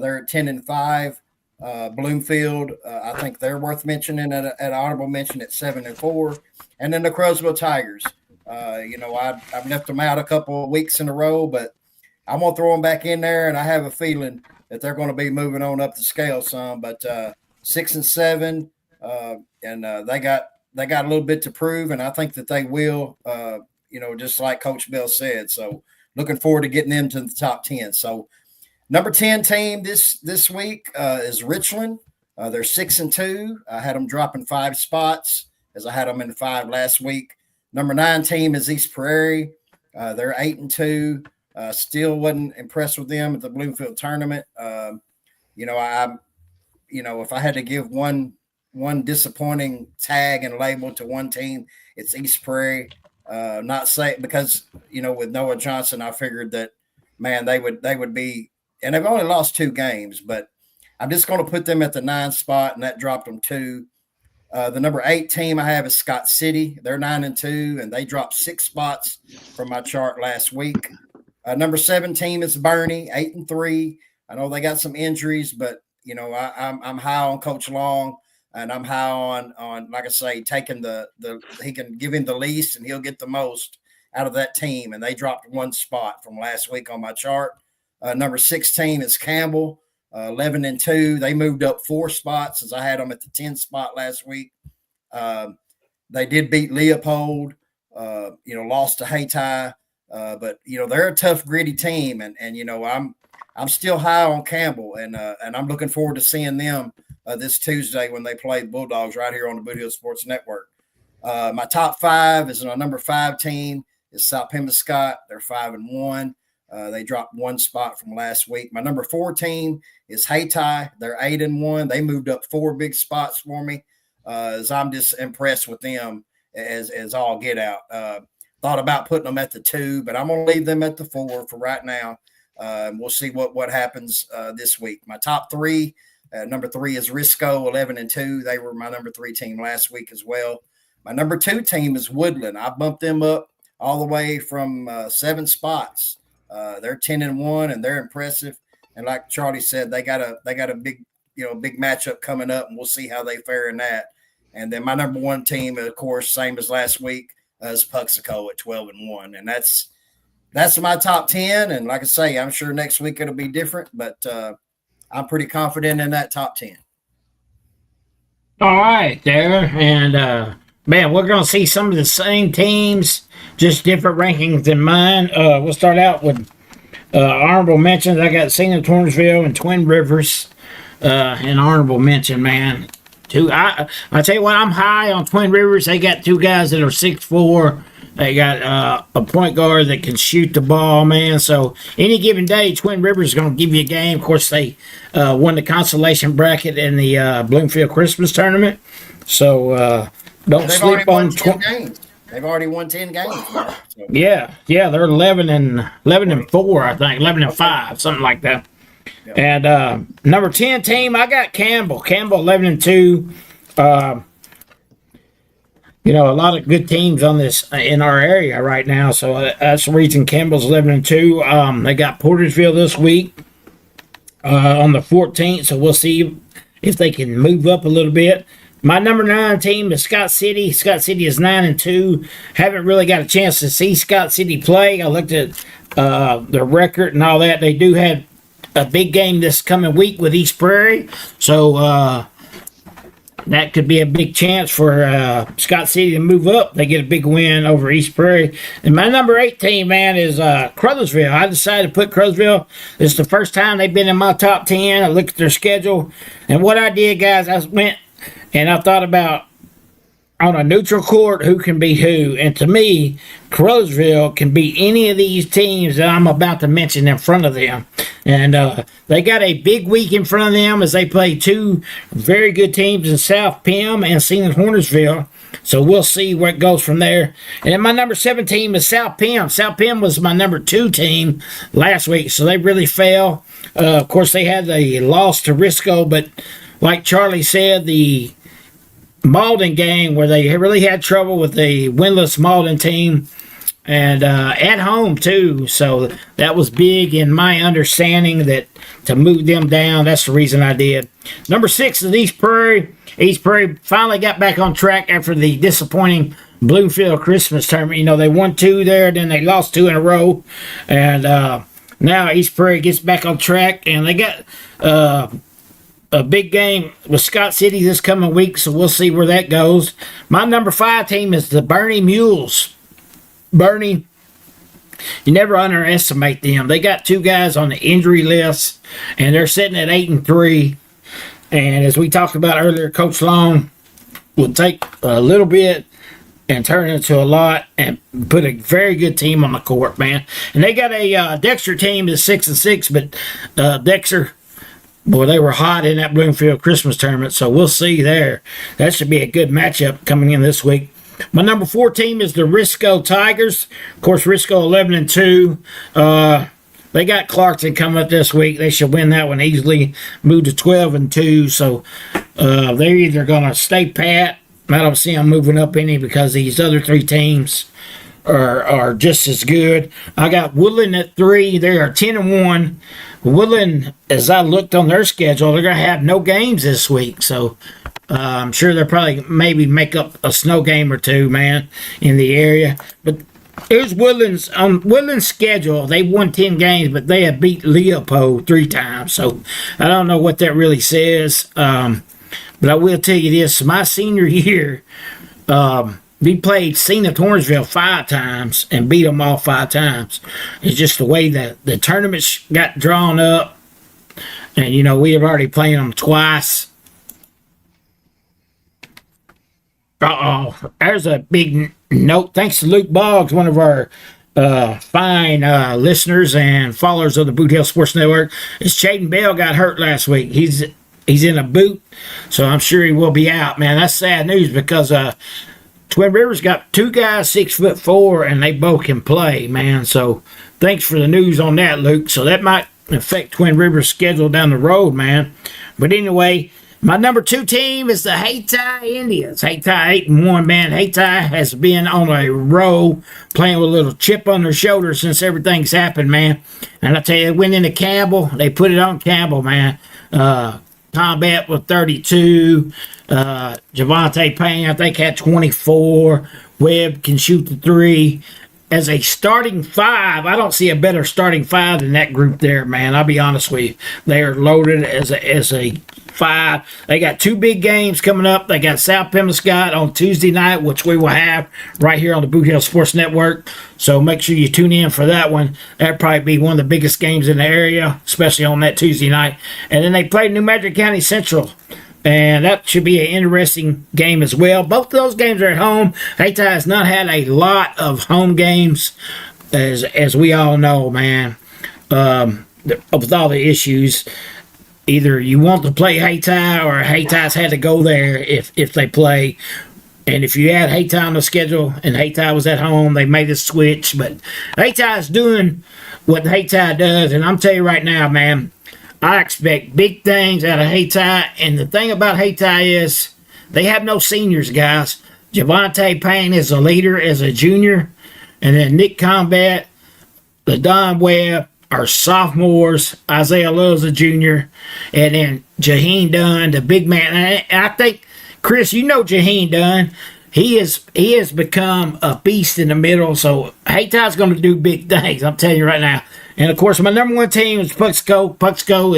They're at 10-5. Bloomfield, I think they're worth mentioning at honorable mention at 7-4. And then the Crowsville Tigers. I've left them out a couple of weeks in a row, but I'm going to throw them back in there, and I have a feeling that they're going to be moving on up the scale some. But 6-7, and they got a little bit to prove, and I think that they will, just like Coach Bell said. So looking forward to getting them to the top 10. So number 10 team this week is Richland. They're 6-2. I had them dropping 5 spots as I had them in 5 last week. Number 9 team is East Prairie. They're 8-2. Still wasn't impressed with them at the Bloomfield tournament. If I had to give one disappointing tag and label to one team, it's East Prairie. Not say because with Noah Johnson, I figured that they would be, and they've only lost 2 games, but I'm just going to put them at the 9 spot, and that dropped them 2. The number 8 team I have is Scott City. They're 9-2, and they dropped 6 spots from my chart last week. Number 7 team is Bernie, 8-3. I know they got some injuries, but I'm high on Coach Long, and I'm high on like I say, taking he can give him the least, and he'll get the most out of that team. And they dropped 1 spot from last week on my chart. Number 16 is Campbell. 11-2. They moved up 4 spots as I had them at the 10 spot last week. They did beat Leopold, lost to Hayti, but they're a tough, gritty team, and I'm still high on Campbell, and I'm looking forward to seeing them this Tuesday when they play the Bulldogs right here on the Bootheel Sports Network. My top 5 is my number 5 team is South Pemiscot. They're 5-1. They dropped 1 spot from last week. My number 4 team is Hayti. They're 8-1. They moved up 4 big spots for me. As I'm just impressed with them as all get out. Thought about putting them at the 2, but I'm going to leave them at the 4 for right now. We'll see what happens this week. My top 3, number 3 is Risco, 11-2. They were my number 3 team last week as well. My number 2 team is Woodland. I bumped them up all the way from 7 spots. They're 10-1, and they're impressive. And like Charlie said, they got a big matchup coming up, and we'll see how they fare in that. And then my number 1 team, of course, same as last week, is Puxico at 12-1, and that's my top 10. And like I say, I'm sure next week it'll be different, but I'm pretty confident in that top 10. All right, there. And, man, we're going to see some of the same teams, just different rankings than mine. We'll start out with honorable mentions. I got St. Torresville and Twin Rivers an honorable mention, man. I tell you what, I'm high on Twin Rivers. They got two guys that are 6'4". They got a point guard that can shoot the ball, man. So any given day, Twin Rivers is going to give you a game. Of course, they won the consolation bracket in the Bloomfield Christmas tournament. So don't They've sleep already on won 10 games. They've already won 10 games. So. Yeah, they're 11-4, I think, 11-5, something like that. Yep. And number 10 team, I got Campbell. Campbell 11-2. You know, a lot of good teams on this in our area right now, so that's the reason Campbell's 11-2. They got Portersville this week on the 14th, so we'll see if they can move up a little bit. My number 9 team is Scott City. Scott City is 9-2. Haven't really got a chance to see Scott City play. I looked at their record and all that. They do have a big game this coming week with East Prairie, so that could be a big chance for Scott City to move up. They get a big win over East Prairie. And my number 8 team, man, is Crothersville. I decided to put Crothersville. This is the first time they've been in my top 10. I looked at their schedule, and what I did, guys, I went and I thought about on a neutral court who can be who. And to me, Crothersville can beat any of these teams that I'm about to mention in front of them. And they got a big week in front of them as they play two very good teams in South Pim and St. Hornersville. So we'll see where it goes from there. And then my number 7 team is South Pim. South Pim was my number 2 team last week, so they really fell. Of course, they had the loss to Risco, but like Charlie said, the Malden game where they really had trouble with the winless Malden team, and at home too. So that was big in my understanding that to move them down. That's the reason I did. Number 6 is East Prairie. East Prairie finally got back on track after the disappointing Bloomfield Christmas tournament. You know, they won 2 there, then they lost 2 in a row, and now East Prairie gets back on track, and they got a big game with Scott City this coming week, so we'll see where that goes. My number 5 team is the Bernie Mules. Bernie, you never underestimate them. They got 2 guys on the injury list, and they're sitting at 8-3. And as we talked about earlier, Coach Long will take a little bit and turn it into a lot and put a very good team on the court, man. And they got a Dexter team that's 6-6, but Dexter, boy, they were hot in that Bloomfield Christmas tournament, so we'll see there. That should be a good matchup coming in this week. My number 4 team is the Risco Tigers. Of course, Risco 11-2. They got Clarkson coming up this week. They should win that one easily. Move to 12-2. So they're either going to stay pat. I don't see them moving up any because these other 3 teams are just as good. I got Woodland at 3. They are 10-1. Woodland, as I looked on their schedule, they're going to have no games this week. So I'm sure they'll probably maybe make up a snow game or 2, man, in the area. But here's Woodland's on Woodland's schedule. They won 10 games, but they have beat Leopold 3 times. So I don't know what that really says. But I will tell you this: my senior year, we played St. Torresville 5 times and beat them all 5 times. It's just the way that the tournaments got drawn up, and you know we have already played them twice. There's a big note. Thanks to Luke Boggs, one of our fine listeners and followers of the Bootheel Sports Network. Is Shaden Bell got hurt last week. He's in a boot, so I'm sure he will be out, man. That's sad news because Twin Rivers got 2 guys 6'4", and they both can play, man. So thanks for the news on that, Luke. So that might affect Twin Rivers' schedule down the road, man. But anyway, my number 2 team is the Hayti Indians. Hayti 8-1, man. Hayti has been on a roll, playing with a little chip on their shoulder since everything's happened, man. And I tell you, they went into Campbell. They put it on Campbell, man. Combat with 32. Javante Payne, I think, had 24. Webb can shoot the 3. as a starting five, I don't see a better starting five than that group there, man. I'll be honest with you. They are loaded as a five. They got 2 big games coming up. They got South Pemscott on Tuesday night, which we will have right here on the Bootheel Sports Network. So make sure you tune in for that one. That'll probably be one of the biggest games in the area, especially on that Tuesday night. And then they play New Madrid County Central. And that should be an interesting game as well. Both of those games are at home. Hayti has not had a lot of home games, as we all know, man. With all the issues, either you want to play Hayti or Hayti's had to go there if they play. And if you had Hayti on the schedule and Hayti was at home, they made a switch. But Hayti is doing what Hayti does. And I'm telling you right now, man, I expect big things out of Hayti, and the thing about Hayti is they have no seniors, guys. Javante Payne is a leader as a junior, and then Nick Combat, LaDon Webb are sophomores. Isaiah Lowe's a junior, and then Jaheen Dunn, the big man. And I think, Chris, you know Jaheen Dunn. He has become a beast in the middle, so Hayti's going to do big things, I'm telling you right now. And, of course, my number one team is Puxco. Puxco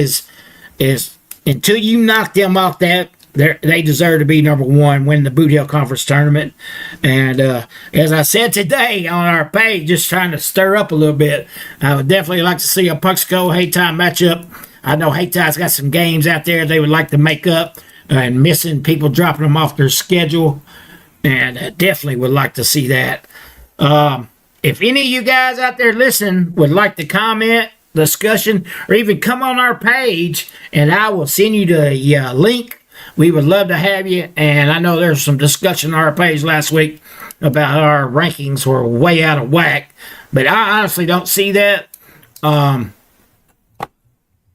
is until you knock them off that, they deserve to be number one, win the Bootheel Conference Tournament. And as I said today on our page, just trying to stir up a little bit, I would definitely like to see a Puxco-Hayti matchup. I know Hayti's got some games out there they would like to make up and missing people dropping them off their schedule. And I definitely would like to see that. If any of you guys out there listening would like to comment, discussion, or even come on our page, and I will send you the link. We would love to have you. And I know there's some discussion on our page last week about how our rankings were way out of whack. But I honestly don't see that.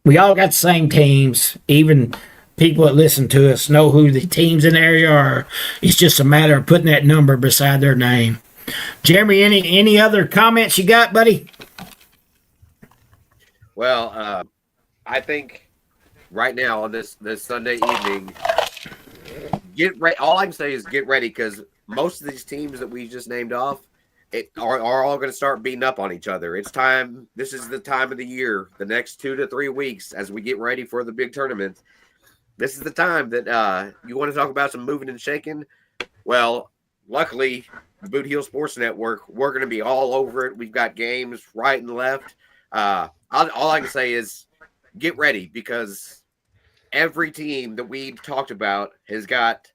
We all got the same teams. Even people that listen to us know who the teams in the area are. It's just a matter of putting that number beside their name. Jeremy, any other comments you got, buddy? Well, I think right now on this Sunday evening, get ready. All I can say is get ready, because most of these teams that we just named off are all going to start beating up on each other. It's time. This is the time of the year. The next 2 to 3 weeks, as we get ready for the big tournament, this is the time that you want to talk about some moving and shaking. Well, luckily, the Bootheel Sports Network, we're going to be all over it. We've got games right and left. All I can say is get ready, because every team that we talked about has got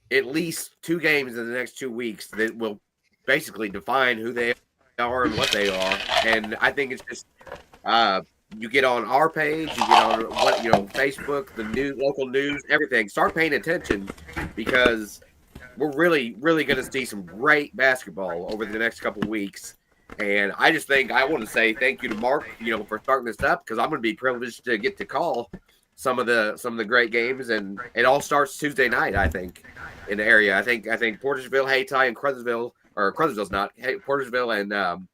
at least 2 games in the next 2 weeks that will basically define who they are and what they are. And I think it's just you get on our page, you get on Facebook, the new local news, everything. Start paying attention, because we're really, really going to see some great basketball over the next couple of weeks. And I just think I want to say thank you to Mark, for starting this up, because I'm going to be privileged to get to call some of the great games, and it all starts Tuesday night, I think, in the area. I think Portersville, Hayti, and Crothersville's not. Portersville and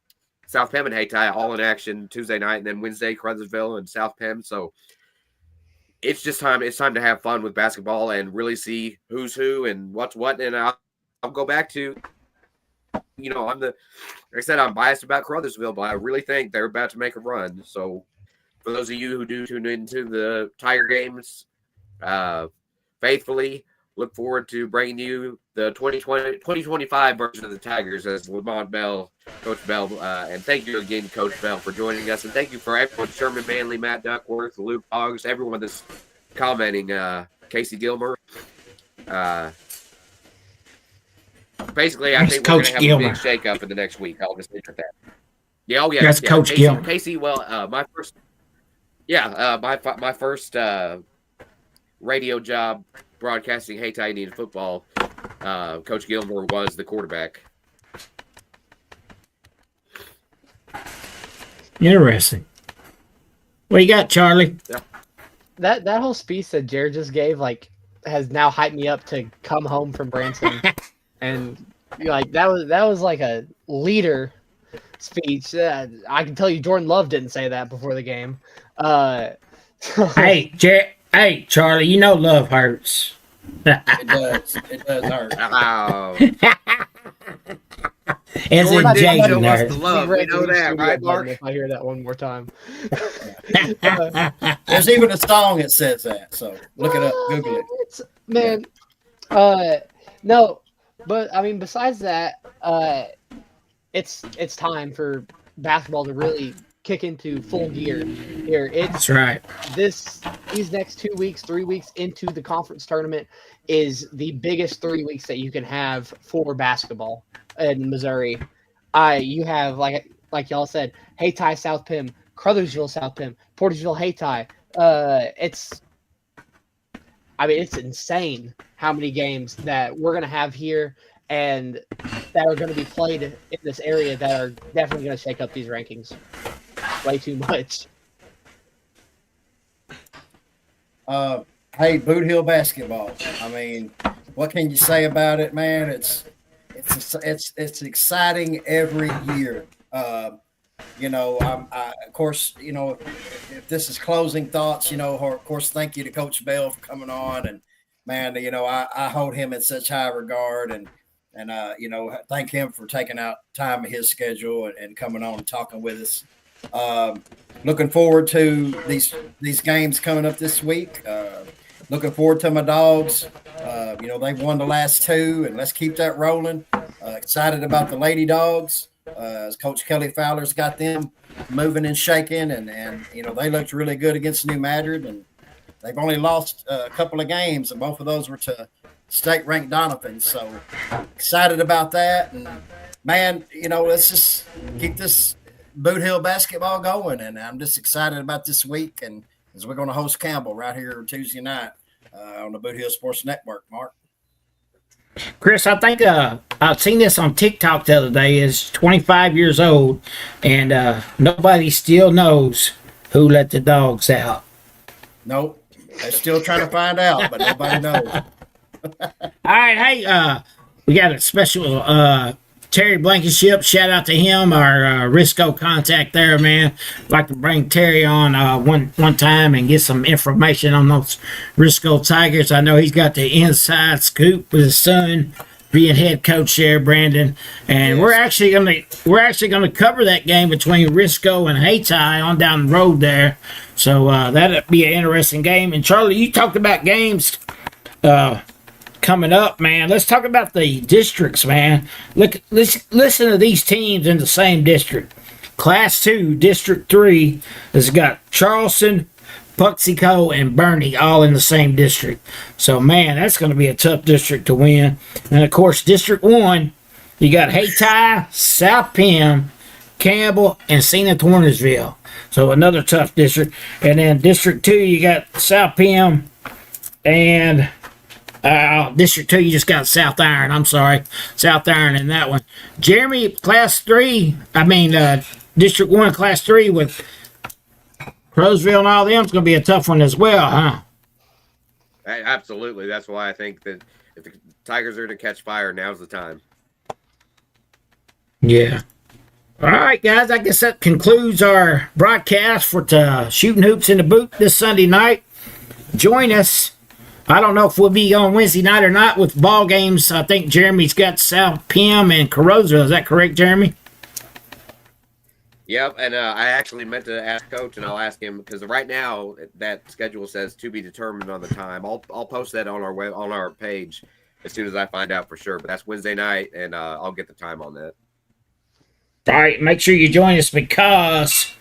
South Pem and Hayti all in action Tuesday night, and then Wednesday Crothersville and South Pem. So it's just time. It's time to have fun with basketball and really see who's who and what's what. And I'll go back to, like I said, I'm biased about Crothersville, but I really think they're about to make a run. So for those of you who do tune into the Tiger games faithfully, look forward to bringing you the 2025 version of the Tigers as Lamont Bell, Coach Bell. And thank you again, Coach Bell, for joining us. And thank you for everyone, Sherman Manley, Matt Duckworth, Luke Hoggs, everyone that's commenting, Casey Gilmer. Basically, I think we're going to have a big shakeup in the next week. I'll just leave it at that. Yeah, oh yeah. That's Coach Gilmer. Casey, well, my first radio job broadcasting Hayti Indian football, Coach Gilmore was the quarterback. Interesting. What you got, Charlie? Yeah. That whole speech that Jared just gave has now hyped me up to come home from Branson, and that was like a leader speech. I can tell you, Jordan Love didn't say that before the game. Hey, Hey, Charlie, love hurts. It does. It does hurt. Oh. As in Jordan didn't Jaden show us there. the love. We know that, right, Mark? If I hear that one more time. There's even a song that says that. So look it up, Google it. Man, no, but I mean, besides that, it's time for basketball to really kick into full gear here. That's right. These next 2 weeks, 3 weeks into the conference tournament is the biggest 3 weeks that you can have for basketball in Missouri. You have like y'all said, Hayti, South Pim, Crothersville, South Pim, Portersville, Hayti. It's insane how many games that we're gonna have here and that are going to be played in this area that are definitely going to shake up these rankings way too much. Hey, Bootheel basketball. I mean, what can you say about it, man? It's exciting every year. Of course, if this is closing thoughts, of course, thank you to Coach Bell for coming on, and man, I hold him in such high regard, and thank him for taking out time of his schedule and coming on and talking with us. Looking forward to these games coming up this week. Looking forward to my dogs. They've won the last two, and let's keep that rolling. Excited about the Lady Dogs. As Coach Kelly Fowler's got them moving and shaking, and they looked really good against New Madrid, and they've only lost a couple of games, and both of those were to state-ranked Donovan. So excited about that, and man, let's just keep this Bootheel basketball going, and I'm just excited about this week, and as we're going to host Campbell right here Tuesday night on the Bootheel Sports Network. Mark, Chris, I think I've seen this on TikTok the other day. Is 25 years old, and nobody still knows who let the dogs out. Nope, they're still trying to find out, but nobody knows. All right, hey, we got a special Terry Blankenship. Shout out to him, our Risco contact there, man. I'd like to bring Terry on one time and get some information on those Risco Tigers. I know he's got the inside scoop with his son being head coach there, Brandon. And yes, we're actually gonna cover that game between Risco and Hayti on down the road there. So that'd be an interesting game. And Charlie, you talked about games coming up, man. Let's talk about the districts, man. Listen to these teams in the same district. Class 2, District 3 has got Charleston, Puxico, and Bernie all in the same district. So, man, that's going to be a tough district to win. And, of course, District 1, you got Hayti, South Pim, Campbell, and Sena-Tornesville. So, another tough district. And then District 2, you got South Pim and District 2, you just got South Iron. I'm sorry. South Iron in that one. Jeremy, Class 3, District 1, Class 3 with Crowsville and all them is going to be a tough one as well, huh? Absolutely. That's why I think that if the Tigers are to catch fire, now's the time. Yeah. All right, guys. I guess that concludes our broadcast for Shooting Hoops in the Boot this Sunday night. Join us. I don't know if we'll be on Wednesday night or not with ball games. I think Jeremy's got South Pim and Corrosville. Is that correct, Jeremy? Yep, and I actually meant to ask Coach, and I'll ask him because right now that schedule says to be determined on the time. I'll post that on our page as soon as I find out for sure. But that's Wednesday night, and I'll get the time on that. All right, make sure you join us because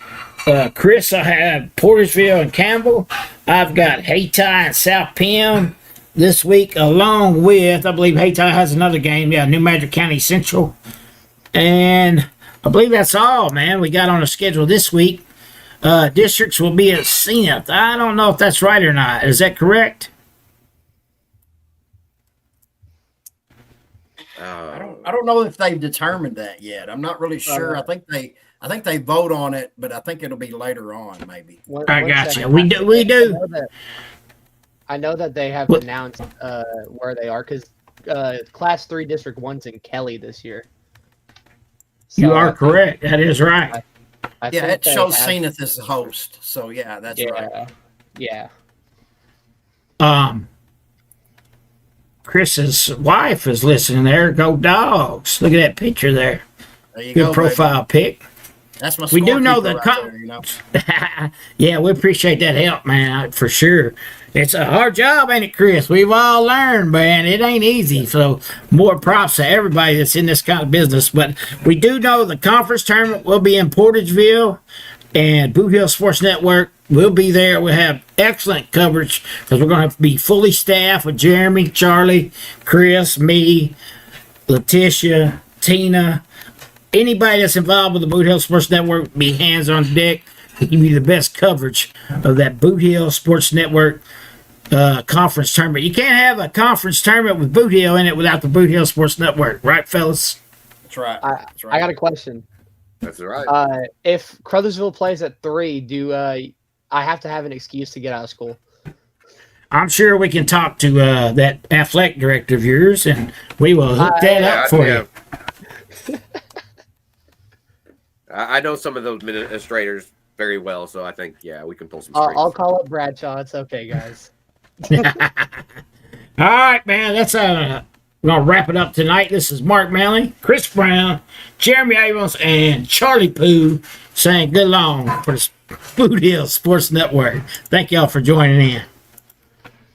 Chris, I have Portersville and Campbell. I've got Hayti and South Pim this week, along with, I believe Hayti has another game. Yeah, New Madrid County Central. And I believe that's all, man, we got on the schedule this week. Districts will be at Zenith. I don't know if that's right or not. Is that correct? I don't know if they've determined that yet. I'm not really sure. I think they vote on it, but I think it'll be later on, maybe. I got you. We do. I know that they have announced where they are because Class 3 District 1's in Kelly this year. So you are correct. That is right. Yeah, it shows Zenith as the host. So yeah, that's right. Yeah. Chris's wife is listening there. Go Dogs. Look at that picture there. There you Good go, profile pic. That's my We do know scorekeeper the right there, Yeah, we appreciate that help, man, for sure. It's a hard job, ain't it, Chris? We've all learned, man. It ain't easy. So more props to everybody that's in this kind of business. But we do know the conference tournament will be in Portageville, and Bootheel Sports Network will be there. We'll have excellent coverage because we're going to be fully staffed with Jeremy, Charlie, Chris, me, Letitia, Tina. Anybody that's involved with the Bootheel Sports Network be hands on deck to give you the best coverage of that Bootheel Sports Network conference tournament. You can't have a conference tournament with Bootheel in it without the Bootheel Sports Network, right, fellas? That's right. I got a question. That's right. If Crothersville plays at 3, do I have to have an excuse to get out of school? I'm sure we can talk to that athletic director of yours, and we will hook that up for you. I know some of those administrators very well, so I think, we can pull some strings. I'll call up Bradshaw. It's okay, guys. All right, man. That's we're gonna wrap it up tonight. This is Mark Manley, Chris Brown, Jeremy Abrams, and Charlie Pooh saying good long for the Bootheel Sports Network. Thank y'all for joining in.